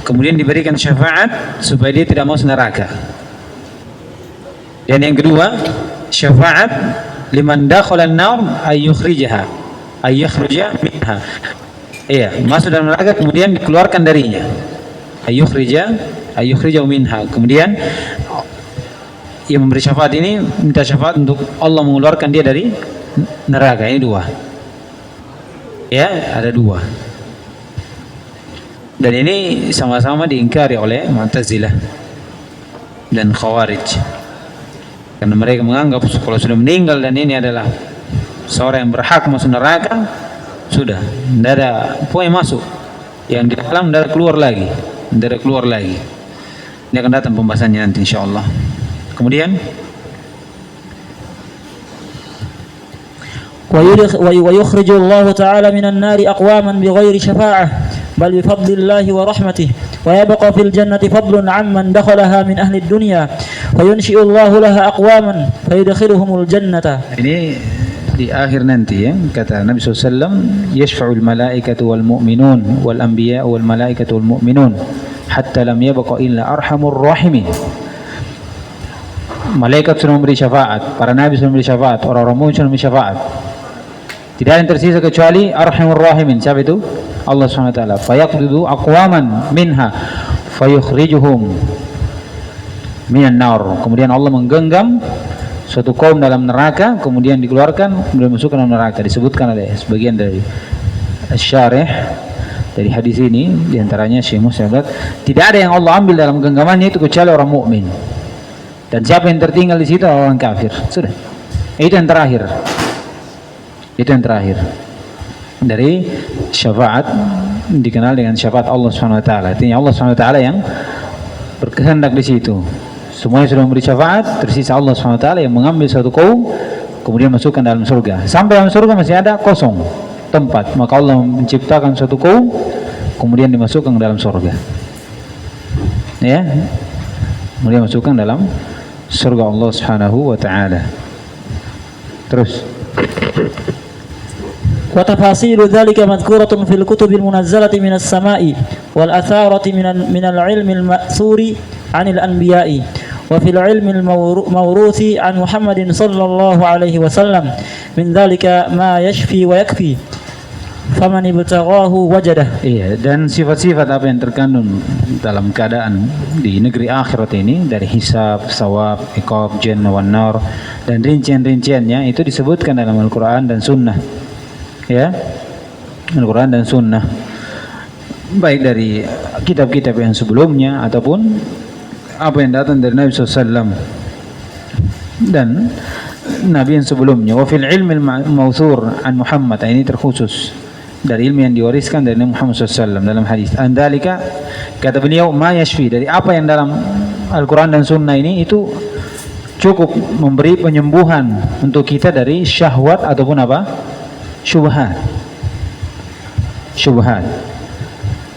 Speaker 1: kemudian diberikan syafaat supaya dia tidak masuk neraka. Dan yang kedua syafaat liman dakhala an-nar ay yukhrijaha ay yakhruja minha. Iya, masuk dalam neraka kemudian dikeluarkan darinya. Ay yukhrija minha. Kemudian yang memberi syafaat ini minta syafaat untuk Allah mengeluarkan dia dari neraka. Ini dua. Ya, ada dua. Dan ini sama-sama diingkari oleh Mu'tazilah dan Khawarij. Karena mereka menganggap kalau sudah meninggal dan ini adalah seorang yang berhak masuk neraka, sudah tidak ada poin masuk, yang di dalam tidak ada keluar lagi, tidak ada keluar lagi. Ini akan datang pembahasannya nanti insyaallah. Kemudian
Speaker 2: ويخرج الله تعالى من النار أقواما بغير شفاعة بل بفضل الله ورحمته ويبقى في الجنة فضل عمن دخلها من أهل الدنيا فينشئ الله لها أقواما فيدخلهم الجنة.
Speaker 1: Ini di akhir nanti, ya, kata Nabi SAW, yashfa'ul malaikatu wal mu'minun wal anbiya wal malaikatu wal mu'minun hatta lam yabqa illa arhamur rahimin. Malaikat sudah memberi syafaat, para nabi sudah memberi syafaat, orang-orang mukmin sudah memberi syafaat. Tidak ada yang tersisa kecuali arhamur rahimin. Siapa itu? Allah SWT. Fayaqbidu aqwaman minha fayukhrijuhum minan nar. Kemudian Allah menggenggam suatu kaum dalam neraka, kemudian dikeluarkan, kemudian masukkan dalam neraka. Disebutkan oleh sebagian dari syarih dari hadis ini, diantaranya Syekh Muslim, tidak ada yang Allah ambil dalam genggamannya itu kecuali orang mukmin. Dan siapa yang tertinggal di situ orang kafir. Sudah. Itu yang terakhir. Itu yang terakhir. Dari syafaat dikenal dengan syafaat Allah Subhanahu wa taala. Artinya Allah Subhanahu wa taala yang berkehendak di situ. Semuanya sudah memberi syafaat, tersisa Allah Subhanahu wa taala yang mengambil satu kaum kemudian masukkan dalam surga. Sampai dalam surga masih ada kosong tempat, maka Allah menciptakan satu kaum kemudian dimasukkan ke dalam surga. Ya. Kemudian masukkan dalam surga Allah Subhanahu wa taala. Terus
Speaker 2: وتفاصيل ذلك مذكورة في الكتب المنزلة من السماء والأثارة من العلم المأثور عن الأنبياء وفي العلم الموروث عن محمد صلى الله عليه وسلم من ذلك ما يشفي ويكفي فمن ابتغاه وجده.
Speaker 1: Iya, dan sifat-sifat apa yang terkandung dalam keadaan di negeri akhirat ini dari hisab, sawab, iqab, jannah wan nar dan rincian-rinciannya itu disebutkan dalam Al-Qur'an dan Sunnah. Ya, Al-Quran dan Sunnah, baik dari kitab-kitab yang sebelumnya ataupun apa yang datang dari Nabi SAW dan Nabi yang sebelumnya. Wa fil ilmi al-mawthur an Muhammad, ini terkhusus dari ilmu yang diwariskan dari Nabi Muhammad SAW dalam hadis. Andalika, kata beliau, ma yashfi, dari apa yang dalam Al-Quran dan Sunnah ini itu cukup memberi penyembuhan untuk kita dari syahwat ataupun apa? Syubhat.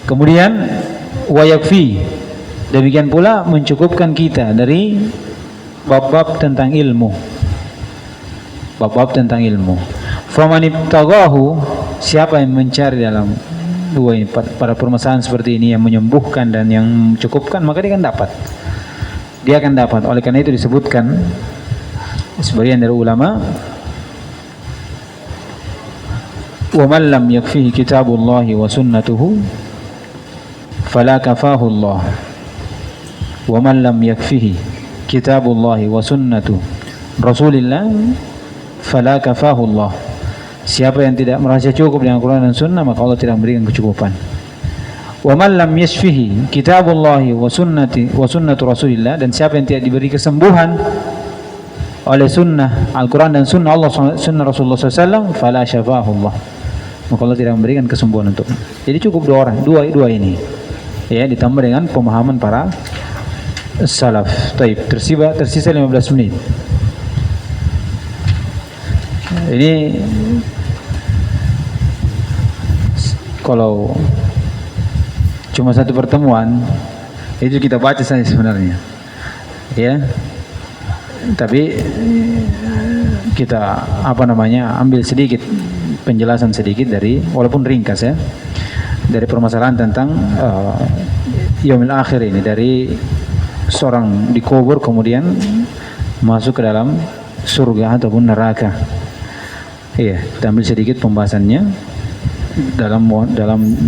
Speaker 1: Kemudian wa yakfi, demikian pula mencukupkan kita dari bab-bab tentang ilmu. Faman ibtaghahu, siapa yang mencari dalam dua ini, pada permasalahan seperti ini, yang menyembuhkan dan yang mencukupkan, maka dia akan dapat. Oleh karena itu disebutkan sebagian dari ulama, wa man lam yakfihi kitabullahi wa sunnatuhu fala kafahu Allah, wa man lam yakfihi kitabullahi wa sunnatu Rasulillah fala kafahu Allah. Siapa yang tidak merasa cukup dengan Quran dan Sunnah, maka Allah tidak memberikan kecukupan. Wa man lam yashfihi kitabullahi wa sunnatu Rasulillah, dan siapa yang tidak diberi kesembuhan oleh sunnah Al-Quran dan sunnah Allah, sunnah Rasulullah SAW, fala syafahu Allah, maka Allah tidak memberikan kesembuhan untuknya. Jadi cukup dua ini, ya, ditambah dengan pemahaman para salaf. Taib, tersisa 15 menit. Ini kalau cuma satu pertemuan itu kita baca saja sebenarnya, ya. Tapi kita ambil sedikit penjelasan sedikit dari, walaupun ringkas ya, dari permasalahan tentang yaumil akhir ini, dari seorang dikubur kemudian masuk ke dalam surga ataupun neraka. Iya, kita ambil sedikit pembahasannya dalam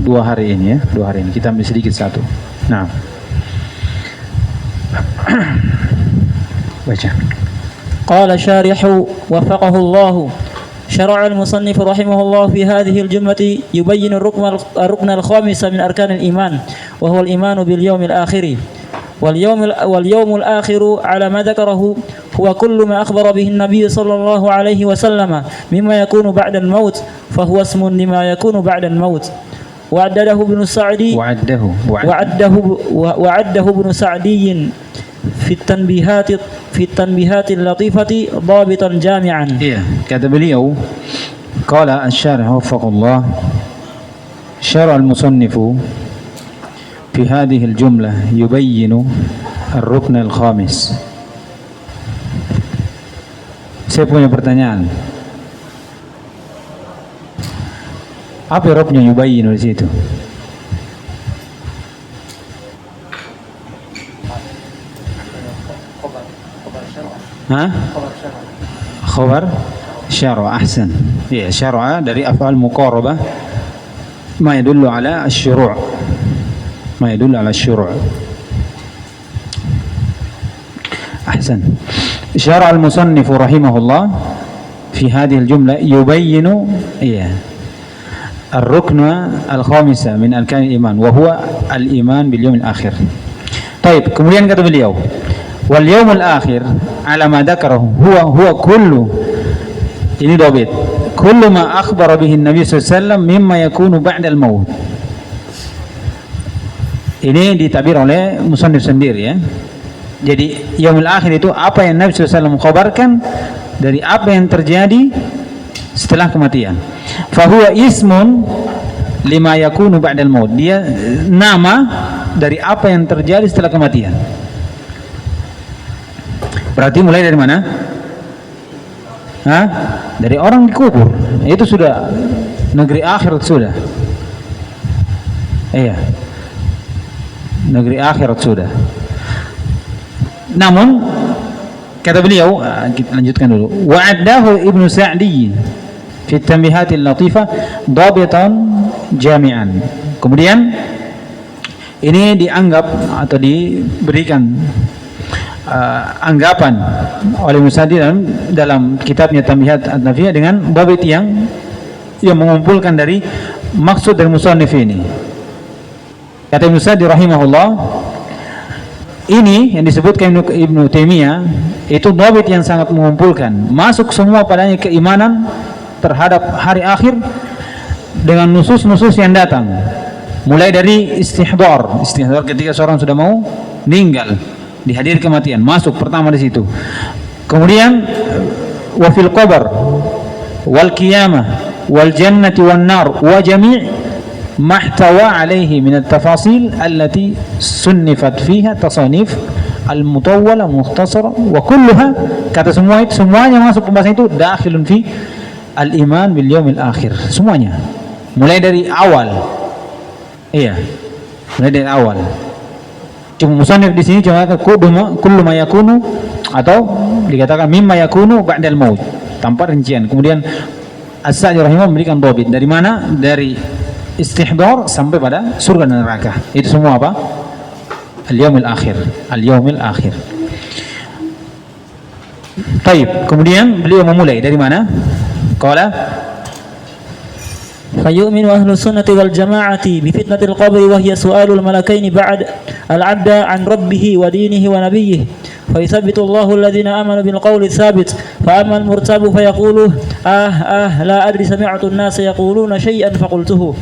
Speaker 1: 2 hari ini ya, 2 hari ini kita ambil sedikit satu. Nah, baca.
Speaker 2: Qala syarihu wafaqahu Allah. شرع المصنف رحمه الله في هذه الجملة يبين الركن الخامس من أركان الإيمان، وهو الإيمان باليوم الآخر. واليوم الآخر على ما ذكره هو كل ما أخبر به النبي صلى الله عليه وسلم مما يكون بعد الموت، فهو اسم لما يكون بعد الموت. وعده ابن سعدي ابن سعدي في التنبيهات اللطيفة ضابطا جامعا.
Speaker 1: Iya, kata beliau, qala asy-syarih wafaqallah, syara al-musannifu fi hadhihi al-jumlah yubayyinu ar-rukn al-khamis. Saya punya pertanyaan. Apa ruknya yubayyinu di situ? Khabar syara, ahsan. Ya, syara dari af'al muqarabah, ma yadullu ala asy-syuru'. Ahsan. Syara al-musannif rahimahullah fi hadhihi al-jumla yubayyinu الركن الخامسة من أركان الإيمان وهو الإيمان باليوم الآخر. طيب, kemudian kata beliau, wal yaumul akhir ala ma dzakarahu huwa kullu, ini dhabit, kullu ma akhbara bihi Nabi sallallahu alaihi wasallam mimma yakunu ba'da al-maut. Ini ditabir oleh musannif sendiri ya. Jadi yaumul akhir itu apa yang Nabi sallallahu alaihi wasallam khabarkan dari apa yang terjadi setelah kematian. Fahuwa ismun lima yakunu ba'dal maut. Dia nama dari apa yang terjadi setelah kematian. Berarti mulai dari mana? Dari orang dikubur. Itu sudah negeri akhirat sudah. Iya. Negeri akhirat sudah. Namun kata beliau, kita lanjutkan dulu. Wa'addahu Ibnu Sa'di fi tanbihatil latifah dhabitan jami'an. Kemudian ini dianggap atau diberikan anggapan oleh Musadi dalam kitabnya Tanbihat An-Nafiyah dengan dhabit yang mengumpulkan dari maksud dari musannif ini. Kata Musadi rahimahullah, ini yang disebutkan Ibnu Taimiyah itu dhabit yang sangat mengumpulkan, masuk semua padanya keimanan terhadap hari akhir dengan nusus-nusus yang datang, mulai dari istihdar ketika seorang sudah mau meninggal, di hadir kematian, masuk pertama di situ. Kemudian wa fil qabr wal qiyamah wal jannati wan nar wa jami' mahtawa alaihi min at-tafasil allati sunnifat fiha tasanif al-mutawwala mukhtasara wa kulluha, kata semua itu, semuanya masuk pembahasan itu dakhilun fi al-iman bil yaumil akhir, semuanya mulai dari awal. Iya, mulai dari awal. Cuma musannif di sini cuma kullu ma yakunu, atau dikatakan mimma yakunu ba'dal maut, tanpa rincian. Kemudian As-Sa'di rahimahullah memberikan dhabit dari mana? Dari istihdar sampai pada surga dan neraka. Itu semua apa? Al-yaumil akhir, al-yaumil akhir. Baik, kemudian beliau memulai dari mana? Qala
Speaker 2: فيؤمن أهل السنة والجماعة بفتنة القبر وهي سؤال الملكين بعد العبد عن ربه ودينه ونبيه، فيثبت الله الذين آمنوا بالقول الثابت، فأما المرتاب فيقول لا أدري سمعت الناس يقولون شيئا فقلته.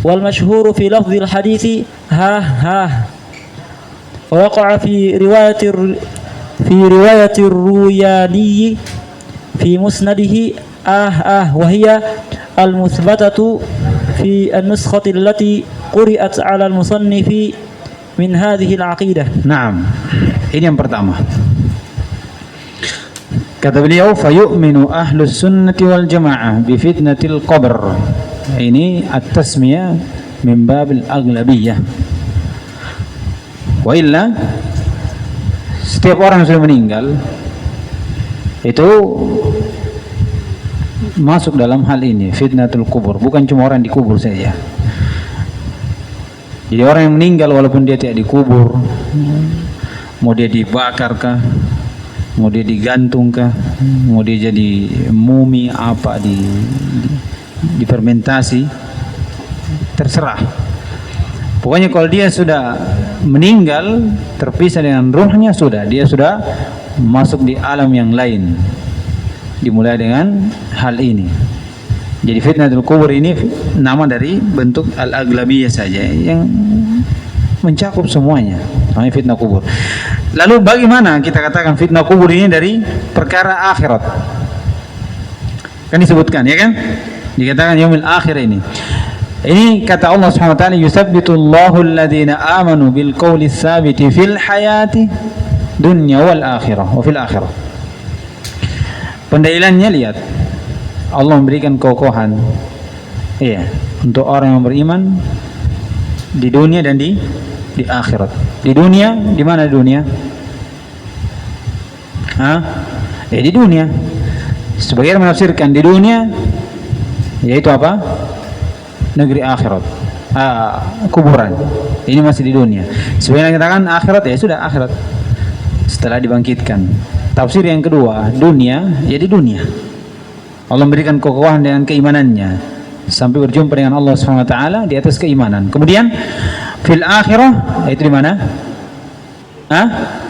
Speaker 2: والمشهور في لفظ الحديث ووقع في رواية الروياني في مسنده وهي المثبتة في النسخة التي قرأت على المصنف من هذه العقيدة.
Speaker 1: Naam. Ini yang pertama. Kata beliau, fayu'minu ahlus sunnati wal jamaah bi fitnatil qabr. Ini at-tasmiyah min babil aghlabiyah. Wa illa, setiap orang yang sudah meninggal itu masuk dalam hal ini, fitnatul kubur. Bukan cuma orang dikubur saja. Jadi orang yang meninggal walaupun dia tidak dikubur, mau dia dibakar kah, mau dia digantung kah, mau dia jadi mumi apa, difermentasi, terserah. Pokoknya kalau dia sudah meninggal, terpisah dengan ruhnya, sudah, dia sudah masuk di alam yang lain. Dimulai dengan hal ini. Jadi fitnatul kubur ini nama dari bentuk al-aghlabiyah saja yang mencakup semuanya. Namanya fitnah kubur. Lalu bagaimana kita katakan fitnah kubur ini dari perkara akhirat? Kan disebutkan, ya kan? Dikatakan yaumil akhir ini. Ini kata Allah Subhanahu wa taala, yusabbitullahu alladhina amanu bil qawli tsabiti fil hayati dunya wal akhirah wa fil akhirah. Pendalilannya lihat, Allah memberikan kokohan, iya, untuk orang yang beriman di dunia dan di akhirat. Di dunia, di mana dunia? Di dunia. Sebagian menafsirkan di dunia, yaitu apa? Negeri akhirat, kuburan. Ini masih di dunia. Sebagian katakan akhirat, ya sudah akhirat. Setelah dibangkitkan. Tafsir yang kedua, dunia, jadi dunia. Allah memberikan kokohan dengan keimanannya sampai berjumpa dengan Allah SWT di atas keimanan. Kemudian fil akhirah, itu di mana?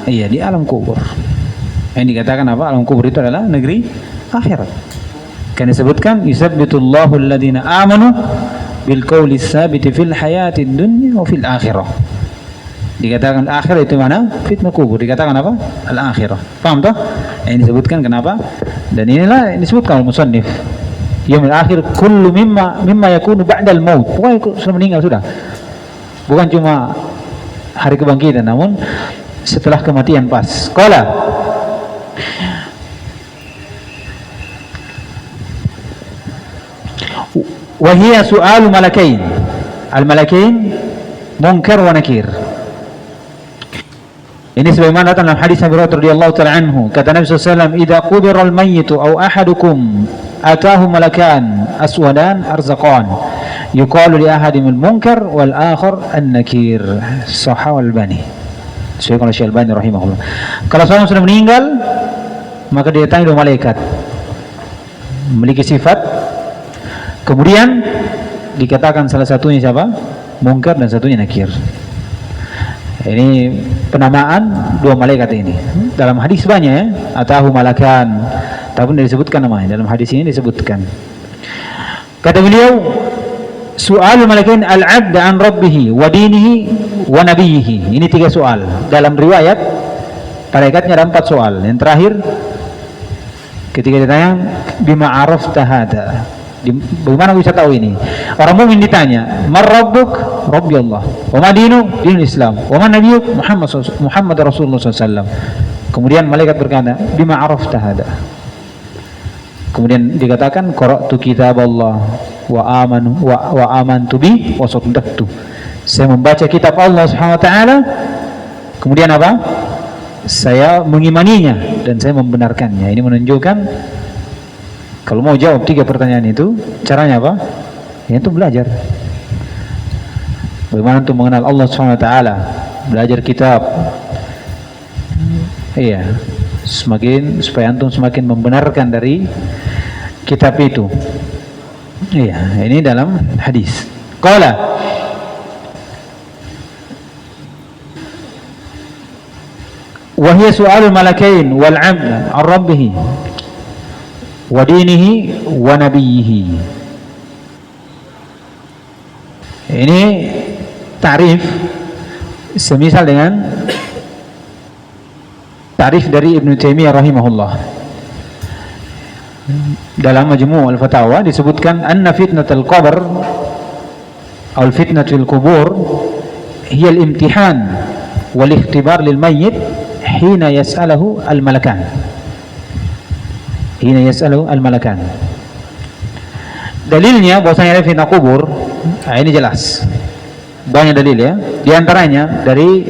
Speaker 1: Iya, di alam kubur. Yang dikatakan apa? Alam kubur itu adalah negeri akhirat. Kan disebutkan yusabbitullahu alladhina amanu bil qawli tsabiti fil hayatid dunya wa fil akhirah. Dikatakan akhir itu mana? Fitnah kubur. Dikatakan apa? Al-akhirah. Paham toh? Ini disebutkan kenapa? Dan inilah yang disebutkan oleh musannif. Yaumil akhir kullu mimma yakunu ba'dal maut. Pokoknya sudah meninggal sudah. Bukan cuma hari kebangkitan, namun setelah kematian pas. Qala wa hiya su'alu malakain. Al-malakain munkar wa nakir. Ini sebagaimana datang dalam hadis Abu Hurairah radhiyallahu ta'ala anhu, kata Nabi SAW, "Idza qubira al-mayyitu aw ahadukum atahu malakan aswadan arzaqan, yuqalu li ahadihim al-munkar wal akhar an-nakir." Sahih al-Albani. Syekh Al-Albani rahimahullah. Kalau seorang sudah meninggal, maka didatangi dua malaikat memiliki sifat. Kemudian dikatakan salah satunya siapa? Munkar, dan satunya nakir. Ini penamaan dua malaikat ini. Dalam hadis banyak ya, atahu malakan, tapi tidak disebutkan namanya. Dalam hadis ini disebutkan. Kata beliau, soal malaikat al-'abd an rabbih wa dinihi wa nabiyhi. Ini tiga soal. Dalam riwayat pada ikatnya ada 4 soal. Yang terakhir ketika ditanya bima arafta hada, bagaimana bisa tahu ini? Orang mukmin ditanya, "Man rabbuk?" Rabbi Allah. "Wa ma dinuk?" Dinul Islam. "Wa man nabiyyuk?" Muhammad Rasulullah SAW. Kemudian malaikat berkata, "Bima arafta hada?" Kemudian dikatakan, "Qara'tu kitab Allah wa amantu bi wa saddaqtu." Saya membaca kitab Allah Subhanahu wa taala, kemudian apa? Saya mengimaninya dan saya membenarkannya. Ini menunjukkan kalau mau jawab 3 pertanyaan itu, caranya apa? Ya, itu belajar. Bagaimana untuk mengenal Allah Subhanahu wa taala? Belajar kitab. Iya. Supaya antum semakin membenarkan dari kitab itu. Iya, ini dalam hadis. Qala wa hiya su'alul malakain wal 'abd 'an rabbih wa dinihi wa nabiyhi. Ini ta'rif semisal dengan ta'rif dari Ibnu Taimiyah rahimahullah. Dalam Majmu' al-Fatawa disebutkan anna fitnatul qabr atau fitnatul qubur hiya al-imtihan wal ikhtibar lil mayyit hina yas'aluhu al-malakan. Hina yas'aluhu al-malakan. Dalilnya bahwasanya ada fitnah kubur, ini jelas. Banyak dalil ya. Di antaranya dari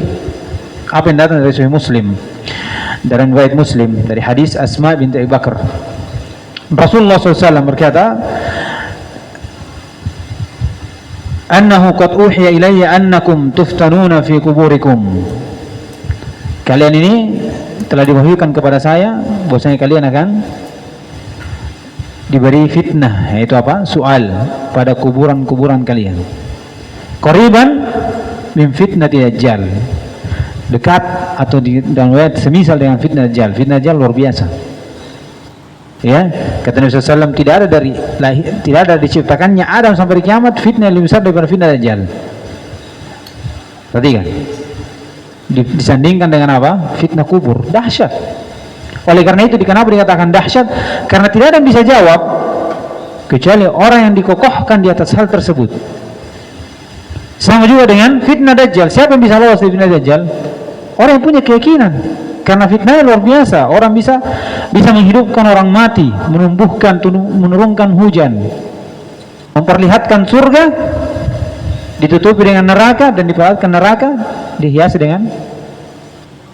Speaker 1: apa yang datang dari Sahih Muslim. Dari riwayat Muslim dari hadis Asma binti Abi Bakar. Rasulullah SAW berkata, "Annahu qad uhiya ilayya annakum tuftanuna fi kuburikum." Kalian ini telah diwahyukan kepada saya bahwasanya kalian akan diberi fitnah, yaitu apa? Soal pada kuburan-kuburan kalian. Qariban min fitnati dajjal. Dekat atau di dalam riwayat semisal dengan fitnah dajjal. Fitnah dajjal luar biasa. Ya, kata Nabi SAW, tidak ada diciptakannya Adam sampai kiamat fitnah yang lebih besar daripada fitnah dajjal. Perhatikan. Disandingkan dengan apa? Fitnah kubur, dahsyat. Oleh karena itu kenapa dikatakan dahsyat? Karena tidak ada yang bisa jawab kecuali orang yang dikokohkan di atas hal tersebut. Sama juga dengan fitnah dajjal. Siapa yang bisa lolos dari fitnah dajjal? Orang yang punya keyakinan. Karena fitnahnya luar biasa. Orang bisa menghidupkan orang mati, menurunkan hujan, memperlihatkan surga, ditutupi dengan neraka, dan diperlihatkan neraka dihiasi dengan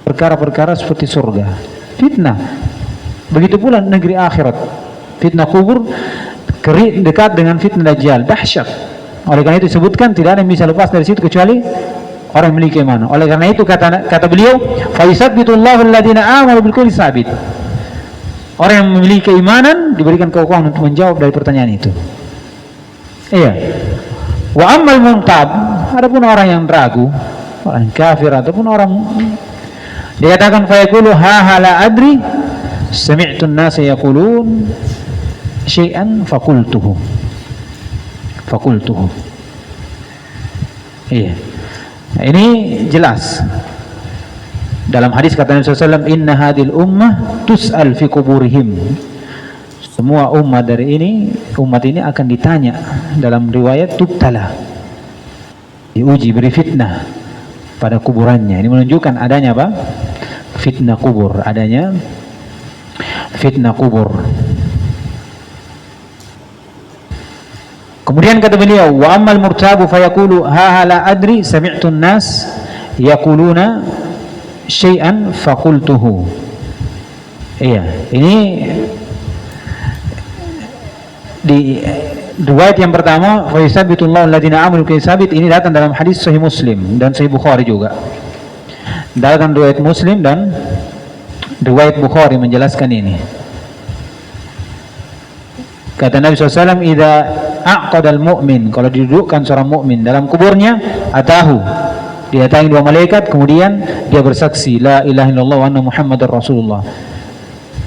Speaker 1: perkara-perkara seperti surga. Fitnah. Begitu pula negeri akhirat. Fitnah kubur dekat dengan fitnah dajjal, dahsyat. Oleh karena itu disebutkan tidak ada yang bisa lepas dari situ kecuali orang yang memiliki iman. Oleh karena itu kata beliau, fa yusabbitullahu alladziina aamanu bil qawli tsabit. Orang yang memiliki keimanan diberikan kekokohan untuk menjawab dari pertanyaan itu. Iya. Wa ammal muntab, adapun orang yang ragu, orang kafir ataupun orang dikatakan fa yaqulu ha la adri sami'tu an-nasa yaqulun syai'an faqultuhu. Iya. Nah, ini jelas. Dalam hadis kata Nabi SAW, "Inna hadil ummah tus'al fi kuburihim." Semua umat ini akan ditanya dalam riwayat tubtala, diuji, beri fitnah pada kuburannya. Ini menunjukkan adanya apa? Fitnah kubur, adanya fitnah kubur. Kemudian kata beliau, wa ammal murtabu fayaqulu ha la adri sami'tu an-nas yaquluna syai'an faqultuhu. Iya, ini di riwayat yang pertama, fa yusabbitullahu alladziina aamanu bil sabit, ini datang dalam hadis Sahih Muslim dan Sahih Bukhari juga. Datang riwayat Muslim dan riwayat Bukhari menjelaskan ini. Kata Nabi SAW, "Idza aqadal mu'min," kalau didudukkan seorang mukmin dalam kuburnya, atahu, didatangi 2 malaikat, kemudian dia bersaksi la ilaha illallah wa anna muhammadar rasulullah.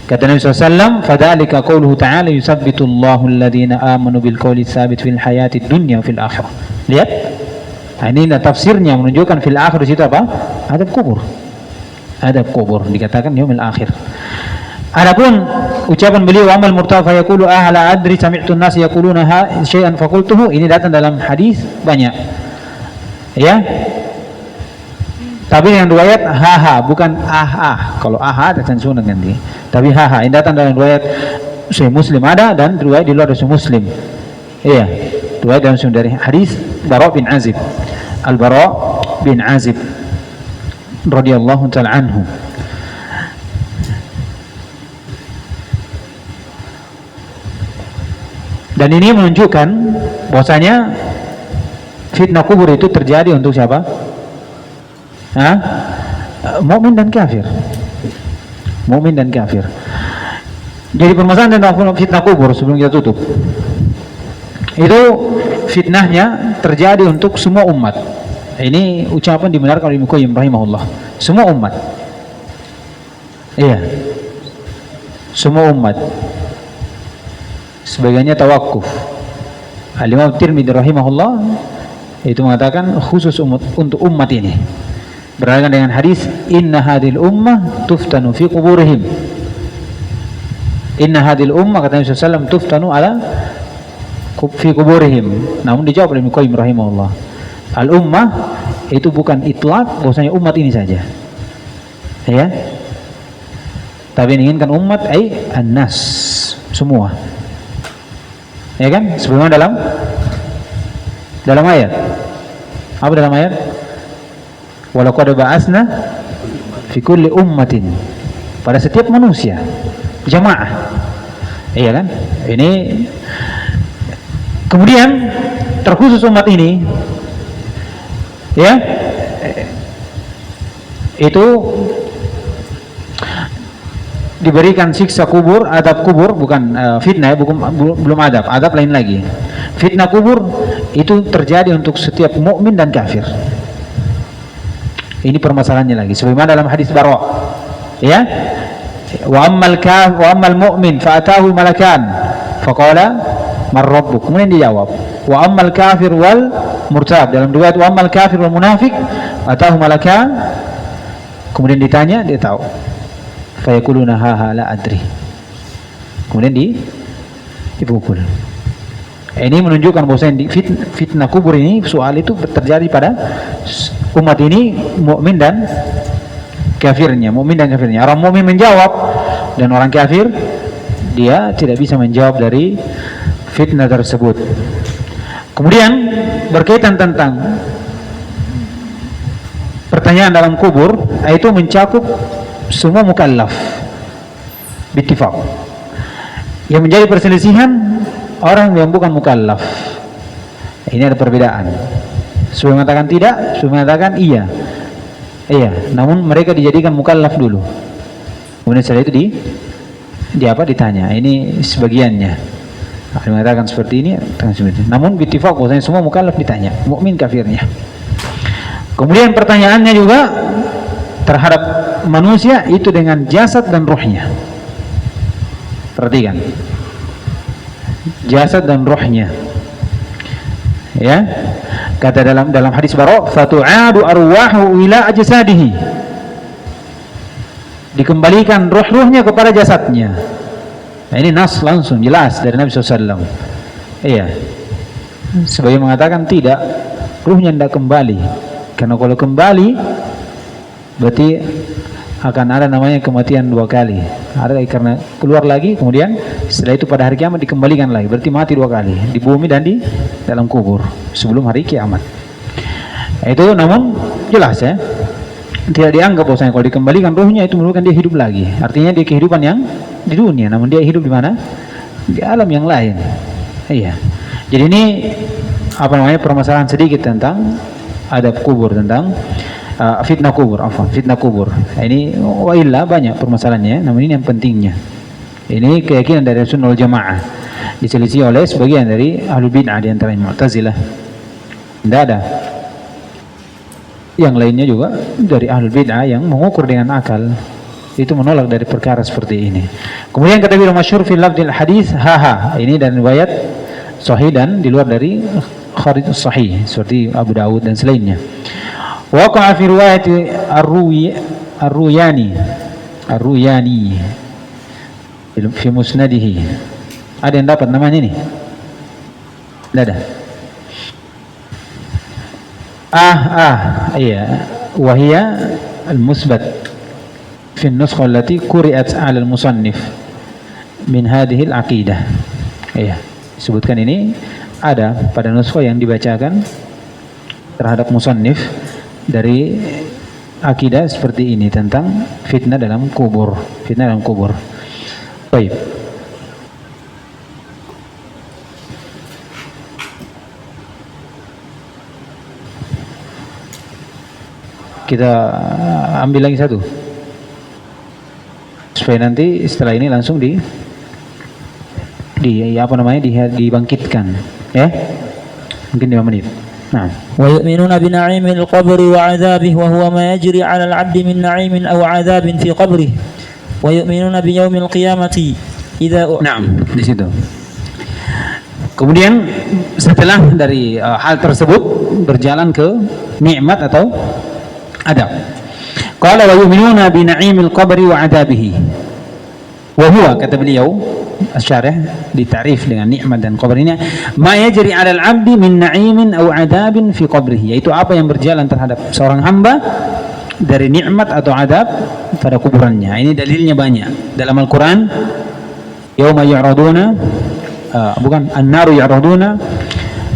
Speaker 1: Kata Nabi SAW, "Fadzalika qauluhu ta'ala yusabbitullahu alladziina aamanu bil qawli tsabit fil hayatid dunya fil akhirah." Lihat. Nah, ini tafsirnya menunjukkan fil akhir di situ apa? Adab kubur. adab kubur, dikatakan yaumil akhir. Adapun ucapan beliau amal murtad fa yaqulu la adri sami'tu an-nas yaquluna syai'an faqultuhu, ini datang dalam hadis banyak. Ya. Tapi yang riwayat bukan Kalau datang sunnah nanti. Tapi ini datang dalam riwayat Sahih Muslim ada, dan riwayat di luar Sahih Muslim. Iya. Riwayat dalam dari hadis Bara bin Azib. Al-Bara bin Azib radhiyallahu ta'ala anhu. Dan ini menunjukkan bahwasanya fitnah kubur itu terjadi untuk siapa? Mukmin dan kafir. Mukmin dan kafir. Jadi permasalahan tentang fitnah kubur sebelum kita tutup. Itu fitnahnya terjadi untuk semua umat. Ini ucapan dibenarkan oleh Ibnu Qayyim rahimahullah. Semua umat. Iya. Semua umat. Sebagiannya tawakuf. Al-Imam Tirmidzi rahimahullah itu mengatakan khusus untuk umat ini. Berkaitan dengan hadis inna hadhil ummah tuftanu fi quburihim. Inna hadhil ummah, kata Nabi sallallahu alaihi wasallam, tuftanu ala fi quburihim. Namun dijawab oleh Ibnu Qayyim rahimahullah, al-ummah itu bukan itlaq bahwasanya umat ini saja. Ya. Tapi inginkan umat an-nas, semua. Ya kan? Sebagaimana dalam ayat. Apa dalam ayat? Walaqad ba'atsna fi kulli ummatin, pada setiap manusia jamaah. Iya kan? Ini kemudian terkhusus umat ini, ya, itu diberikan siksa kubur, adab kubur, bukan fitnah, belum adab lain lagi. Fitnah kubur itu terjadi untuk setiap mukmin dan kafir. Ini permasalahannya lagi. Sebagaimana dalam hadis Bara, ya, wa ammal mu'min fa atahu malakan faqala man rabbuk. Kemudian dijawab wa ammal kafir wal murtab. Dalam riwayat wa ammal kafir wal munafiq atahu malakan. Kemudian ditanya, dia tahu. Fa yaquluna la adri. Kemudian dipukul. Ini menunjukkan bahwa fitnah kubur ini, soal itu terjadi pada umat ini, mukmin dan kafirnya. Orang mukmin menjawab, dan orang kafir dia tidak bisa menjawab dari fitnah tersebut. Kemudian berkaitan tentang pertanyaan dalam kubur, itu mencakup semua mukallaf bittifaq. Yang menjadi perselisihan orang yang bukan mukallaf. Ini ada perbedaan. Sebagian mengatakan tidak, sebagian mengatakan iya. Iya, namun mereka dijadikan mukallaf dulu. Kemudian setelah itu ditanya. Ini sebagiannya. Ada yang mengatakan seperti ini, namun bittifaq bahwasanya semua mukallaf ditanya, mukmin kafirnya. Kemudian pertanyaannya juga terhadap manusia itu dengan jasad dan ruhnya. Perhatikan, jasad dan ruhnya. Ya, kata dalam hadis Bara, fatu'adu arwahu ila ajsadihi, dikembalikan ruh-ruhnya kepada jasadnya. Nah, ini nas langsung jelas dari Nabi SAW. Iya, sebagian mengatakan tidak, ruhnya tidak kembali, karena kalau kembali berarti akan ada namanya kematian dua kali. Ada karena keluar lagi, kemudian setelah itu pada hari kiamat dikembalikan lagi, berarti mati dua kali, di bumi dan di dalam kubur sebelum hari kiamat. Itu namun jelas ya, tidak dianggap bahwasanya kalau dikembalikan ruhnya itu menunjukkan dia hidup lagi. Artinya dia kehidupan yang di dunia, namun dia hidup di mana? Di alam yang lain. Iya. Jadi ini permasalahan sedikit tentang adab kubur, tentang fitnah kubur. Ini wa illa banyak permasalahannya, namun ini yang pentingnya. Ini keyakinan dari Sunnah wal Jamaah, diselisih oleh sebagian dari Ahlul Bid'ah, di antara Mu'tazilah. Tidak ada. Yang lainnya juga dari Ahlul Bid'ah yang mengukur dengan akal, itu menolak dari perkara seperti ini. Kemudian kata beliau masyhur fil lafdzil hadis ini dan riwayat sahih dan di luar dari kharij sahih seperti Abu Dawud dan selainnya. Waqa'a fi riwayat Ar-Ruyani. Ar-Ruyani fi musnadihi. Ada yang dapat namanya ini? Tidak ada. Iya. Wahia al-musbat fi an-nuskha allati quri'at 'ala al-musannif min hadhihi al-aqidah. Iya, disebutkan ini ada pada nuskha yang dibacakan terhadap musannif dari akidah seperti ini tentang fitnah dalam kubur. Fitnah dalam kubur. Baik. Kita ambil lagi satu supaya nanti setelah ini langsung dibangkitkan, ya. Mungkin 5 menit. Nah.
Speaker 2: ويؤمنون بنعيم القبر وعذابه وهو ما يجري على العبد من نعيم أو عذاب في قبره ويؤمنون بيوم القيامة إذا
Speaker 1: di situ. Kemudian setelah dari hal tersebut berjalan ke nikmat atau adab. Qala wa yu'minuna bi na'imil qabri wa 'adabihi. Wa huwa, kata beliau Asy-Syarih ditarif dengan nikmat dan kubur ini, ma yajri 'alal 'abdi min na'imin aw 'adabin fi qabrihi, yaitu apa yang berjalan terhadap seorang hamba dari nikmat atau adab pada kuburannya. Ini dalilnya banyak dalam Al-Qur'an. Yauma yu'raduna an-naru yu'raduna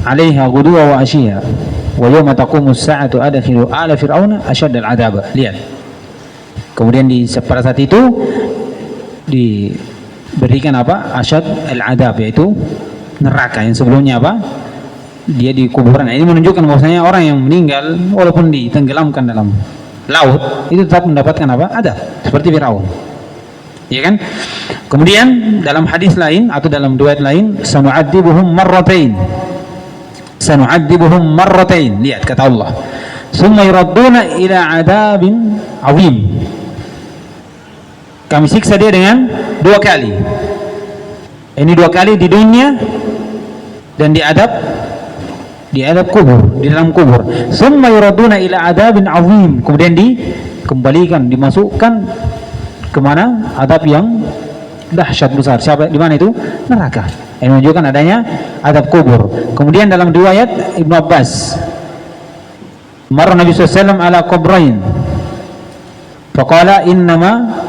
Speaker 1: 'alaiha ghuduwan wa 'ashiyya wa yawma taqumu as-sa'atu adkhilu ala fir'auna ashaddal 'adab. Lihat. Kemudian pada saat itu diberikan apa? Asyad al-adab, yaitu neraka yang sebelumnya apa? Dia di kuburan. Nah, ini menunjukkan bahwasanya orang yang meninggal walaupun ditenggelamkan dalam laut itu tetap mendapatkan apa? Adab, seperti Firaun. Ya kan? Kemudian dalam hadis lain atau dalam riwayat lain, sanu'adzibuhum marratain. Sanu'adzibuhum marratain. Lihat kata Allah. Summa yuradduna ila 'adabin 'azim. Kami siksa dia dengan 2 kali. Ini 2 kali di dunia dan diadab kubur, di dalam kubur. Summa yuraduna ila adabin azim. Kemudian dikembalikan, dimasukkan ke mana? Adab yang dahsyat besar. Siapa? Di mana itu? Neraka. Ini menunjukkan adanya adab kubur. Kemudian dalam riwayat Ibnu Abbas, marra Nabi SAW ala qabrain. Faqala innama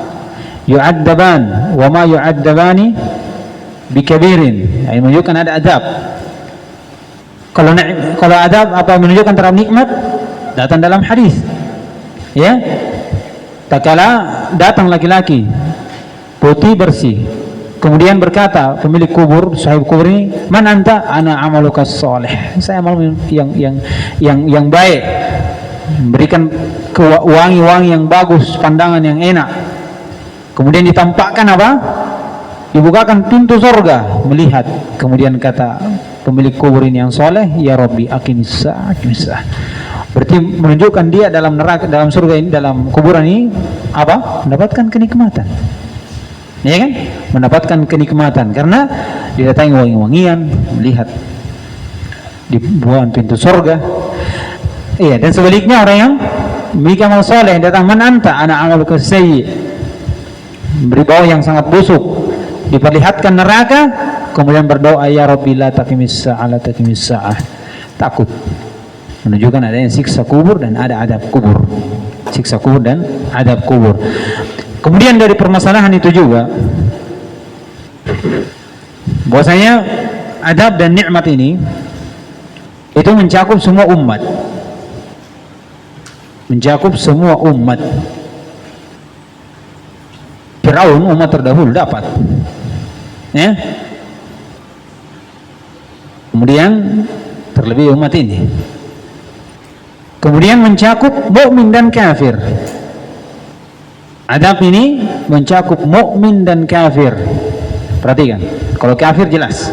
Speaker 1: yu'addaban wa ma yu'addabani bikabirin. Ini menunjukkan ada adab. Kalau adab apa menunjukkan terhadap nikmat datang dalam hadis. Ya. Tak kala datang laki-laki putih bersih. Kemudian berkata pemilik kubur, sahib kubur ini, "Man anta?" "Ana amaluka shalih." Saya amal yang baik. Memberikan wangi-wangi yang bagus, pandangan yang enak. Kemudian ditampakkan apa? Dibukakan pintu surga, melihat. Kemudian kata pemilik kubur ini yang soleh, "Ya Rabbi, aqimis-sa'ah, aqimis-sa'ah." Berarti menunjukkan dia dalam neraka, dalam surga ini, dalam kuburan ini apa? Mendapatkan kenikmatan. Ya kan? Mendapatkan kenikmatan karena didatangi wangi-wangian, melihat dibukakan pintu surga. Iya, dan sebaliknya orang yang memiliki amal soleh datang, "Man anta?" "Ana amaluka sayyi." Beri bau yang sangat busuk, diperlihatkan neraka, kemudian berdoa, "Ya Rabbi la taqimis sa'ah, la taqimis sa'ah." Takut, menunjukkan adanya siksa kubur dan ada adab kubur. Siksa kubur dan adab kubur. Kemudian dari permasalahan itu juga bahwasanya adab dan nikmat ini itu mencakup semua umat. Mencakup semua umat. Firaun, umat terdahulu, dapat. Ya. Kemudian terlebih umat ini. Kemudian mencakup mukmin dan kafir. Adab ini mencakup mukmin dan kafir. Perhatikan. Kalau kafir jelas.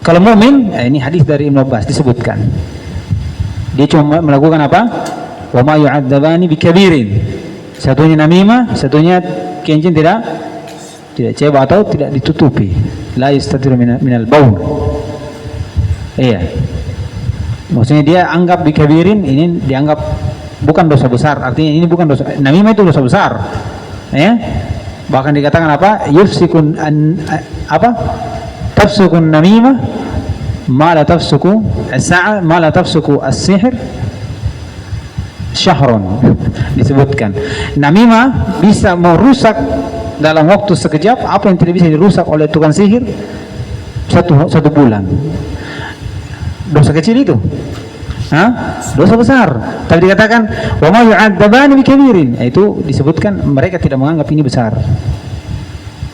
Speaker 1: Kalau mukmin, ini hadis dari Ibnu Abbas disebutkan. Dia cuma melakukan apa? Wa ma yu'adzabani bikabirin. Satunya namimah, satunya kencing tidak cebok atau tidak ditutupi. La yastatiru minal baul. Iya. Maksudnya dia anggap bikabirin, ini dianggap bukan dosa besar. Artinya ini bukan dosa. Namimah itu dosa besar. Ya. Bahkan dikatakan apa? Yufsikun apa? Tafsukun namimah ma la tafsuku as-sa'a ma la tafsuku as-sihr syahrun. Disebutkan namimah bisa merusak dalam waktu sekejap apa yang tidak bisa dirusak oleh tukang sihir satu bulan. Dosa kecil itu, dosa besar. Tapi dikatakan wa ma yu'adzabani bikabirin, itu disebutkan mereka tidak menganggap ini besar.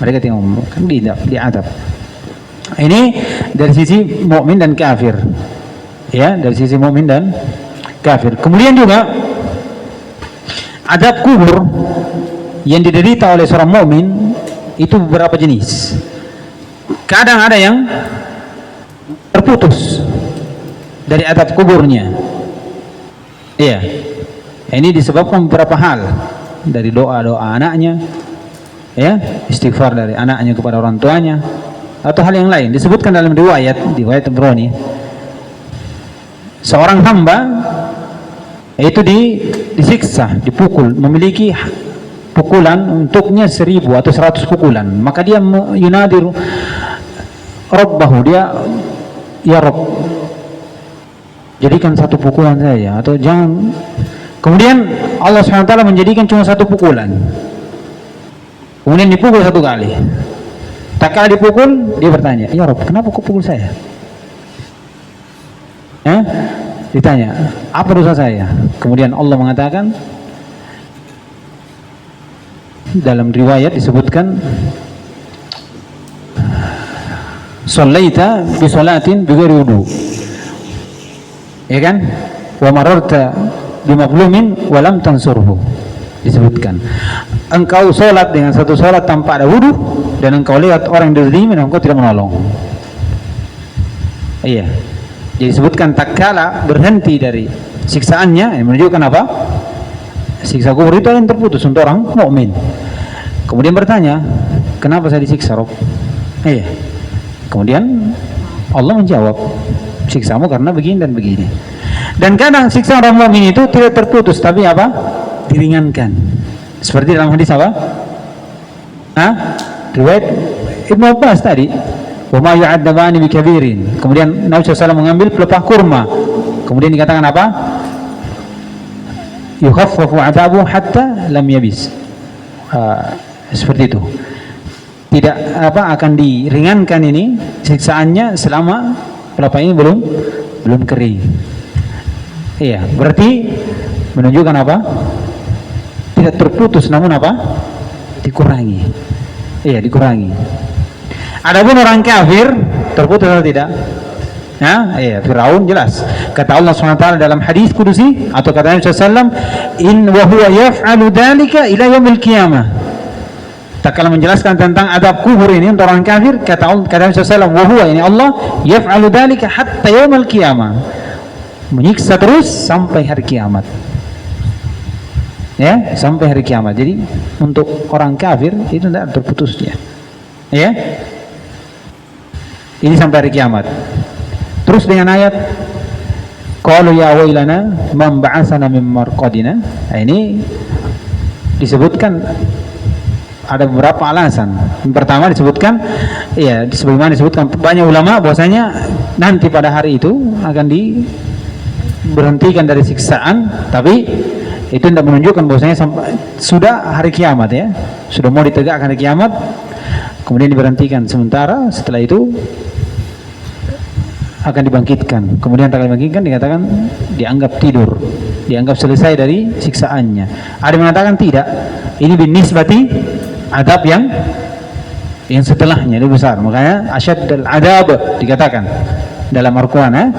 Speaker 1: Mereka tidak kan diadab. Ini dari sisi mukmin dan kafir. Ya, dari sisi mukmin dan kafir. Kemudian juga adab kubur yang diderita oleh seorang mukmin itu beberapa jenis. Kadang ada yang terputus dari adab kuburnya. Iya. Ini disebabkan beberapa hal, dari doa-doa anaknya, ya, istighfar dari anaknya kepada orang tuanya, atau hal yang lain. Disebutkan dalam riwayat Tabrani, seorang hamba itu disiksa, dipukul, memiliki pukulan untuknya 1000 atau 100 pukulan. Maka dia yunadir Rabbahu, dia, ya Rabb, jadikan satu pukulan saja, atau jangan. Kemudian Allah SWT menjadikan cuma satu pukulan. Kemudian dipukul satu kali. Tak kala dipukul, dia bertanya, ya Rabb, kenapa kau pukul saya? Ditanya, apa dosa saya? Kemudian Allah mengatakan, dalam riwayat disebutkan, shallaita bi shalatin bi ghairi wudu, ya kan, wa mararta bi maqlumin wa lam tansurhu. Disebutkan, engkau sholat dengan satu sholat tanpa ada wudu, dan engkau lihat orang yang dizalimi dan engkau tidak menolong. Iya, jadi disebutkan tak kala berhenti dari siksaannya, yang menunjukkan apa? Siksa kubur itu yang terputus untuk orang mukmin. Kemudian bertanya, kenapa saya disiksa, Rob? Iya. Kemudian Allah menjawab, siksamu karena begini dan begini. Dan kadang siksa orang mukmin itu tidak terputus, tapi apa? Diringankan. Seperti dalam hadis apa? Riwayat Ibnu Abbas tadi, wa ma yu'adzabani bikabirin. Kemudian Nabi SAW mengambil pelepah kurma. Kemudian dikatakan apa? Yukhaffafu 'adzabu hatta lam yabis. Seperti itu. Tidak akan diringankan ini siksaannya selama pelepah ini belum kering. Iya, berarti menunjukkan apa? Tidak terputus, namun apa? Dikurangi. Iya, dikurangi. Adapun orang kafir terputus atau tidak? Iya, Firaun jelas. Kata Allah SWT dalam hadis kudusi, atau kata Nabi SAW, in wa huwa yaf'alu dzalika ila yaumil qiyamah. Tak kala menjelaskan tentang adab kubur ini untuk orang kafir, kata Nabi SAW, wa huwa, ini Allah, yaf'alu dzalika hatta yaumil qiyamah, menyiksa terus sampai hari kiamat. Ya, sampai hari kiamat. Jadi untuk orang kafir itu tidak terputusnya. Ya, ini sampai hari kiamat. Terus dengan ayat qalu ya wailana man ba'atsana min marqadina. Ini disebutkan ada beberapa alasan. Yang pertama disebutkan, ya, sebagaimana disebutkan banyak ulama bahwasanya nanti pada hari itu akan diberhentikan dari siksaan, tapi itu tidak menunjukkan bahwasanya sudah hari kiamat, ya, sudah mau ditegakkan hari kiamat, kemudian diberhentikan sementara. Setelah itu akan dibangkitkan. Kemudian tak dibangkitkan dikatakan dianggap tidur, dianggap selesai dari siksaannya. Ada yang mengatakan tidak, ini binisbati adab yang setelahnya lebih besar. Makanya asyaddal adab dikatakan dalam Al-Qur'an,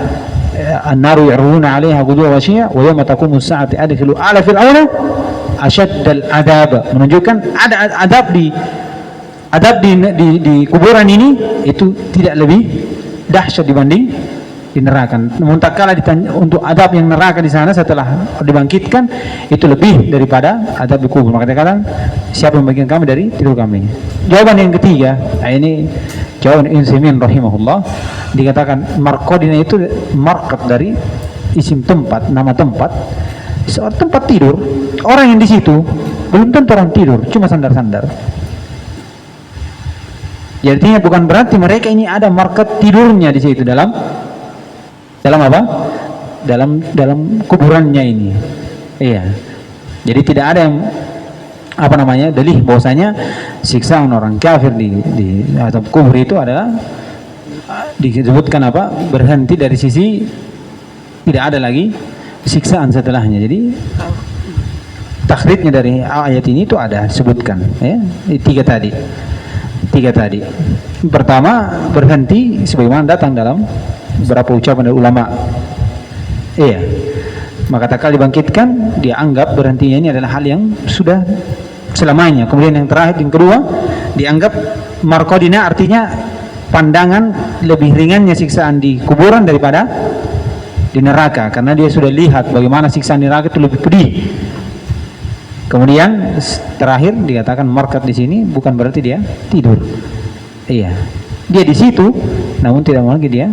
Speaker 1: an-naru ya'runa 'alaiha ghudwan wa 'ashiyya wa yawma taqumu as-sa'atu adkhilu ala fir'auna asyaddal adab, menunjukkan ada adab di kuburan ini itu tidak lebih dahsyat dibanding di neraka. Namun tak kala ditanya untuk adab yang neraka di sana setelah dibangkitkan itu lebih daripada adab di kubur. Maka dikatakan, siapa yang membagikan kami dari tidur kami? Jawaban yang ketiga, ini jawaban Ibnu Utsaimin rahimahullah, dikatakan marqadina itu marqad dari isim tempat, nama tempat, Seorang tempat tidur, orang yang di situ belum tentu orang tidur, cuma sandar-sandar. Jadi artinya bukan berarti mereka ini ada market tidurnya di situ dalam apa? Dalam kuburannya ini. Iya. Jadi tidak ada yang apa namanya dalih bahwasanya siksaan orang kafir di atau kubur itu adalah disebutkan apa? Berhenti dari sisi tidak ada lagi siksaan setelahnya. Jadi takhrijnya dari ayat ini itu ada sebutkan ya, tiga tadi. Pertama, berhenti sebagaimana datang dalam beberapa ucapan dari ulama. Iya. Maka tak kala dibangkitkan, dia anggap berhentinya ini adalah hal yang sudah selamanya. Kemudian yang terakhir, yang kedua, dianggap markodina, artinya pandangan lebih ringannya siksaan di kuburan daripada di neraka, karena dia sudah lihat bagaimana siksaan di neraka itu lebih pedih. Kemudian terakhir dikatakan markat di sini bukan berarti dia tidur. Iya, dia di situ, namun tidak mau lagi dia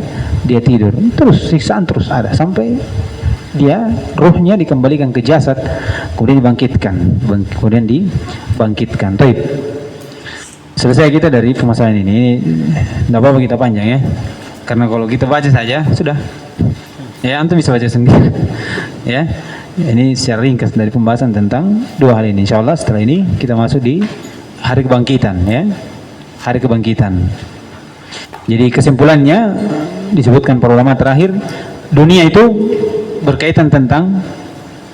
Speaker 1: tidur. Terus siksaan terus ada sampai dia ruhnya dikembalikan ke jasad, kemudian dibangkitkan. Baik. Selesai kita dari permasalahan ini. Tidak apa-apa kita panjang ya, karena kalau kita baca saja sudah. Ya, antum bisa baca sendiri. Ya, ini secara ringkas dari pembahasan tentang dua hal ini. Insyaallah setelah ini kita masuk di hari kebangkitan. Ya, hari kebangkitan. Jadi kesimpulannya disebutkan para ulama terakhir, dunia itu berkaitan tentang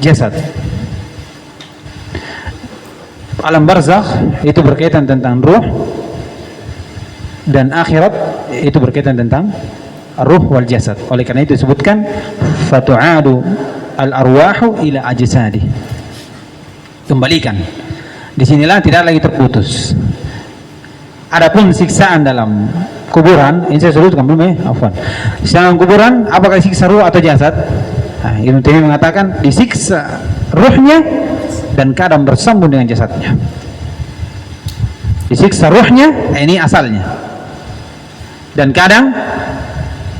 Speaker 1: jasad. Alam barzakh itu berkaitan tentang ruh, dan akhirat itu berkaitan tentang ruh wal jasad. Oleh karena itu disebutkan fatu'adu al-arwahu ila ajsadi. Kembalikan. Disinilah tidak lagi terputus. Adapun siksaan dalam kuburan, ini saya sebutkan belum ya? Afwan. Siksaan kuburan, apakah siksa ruh atau jasad? Nah, Ibnu Taimiyah mengatakan disiksa ruhnya dan kadang bersambung dengan jasadnya. Disiksa ruhnya, ini asalnya. Dan kadang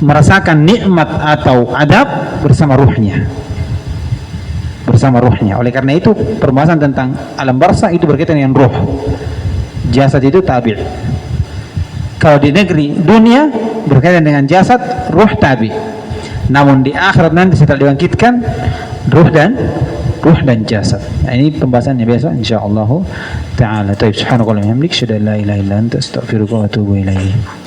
Speaker 1: merasakan nikmat atau adab bersama ruhnya. Oleh karena itu permasalahan tentang alam barzakh itu berkaitan dengan ruh. Jasad itu tabi'. Kalau di negeri dunia berkaitan dengan jasad, ruh tabi'. Namun di akhirat nanti setelah dibangkitkan, ruh dan jasad. Nah, ini pembahasannya besok insyaallah taala. Subhanakallahumma wa bihamdika asyhadu an la ilaha illa anta astaghfiruka wa atubu ilaik.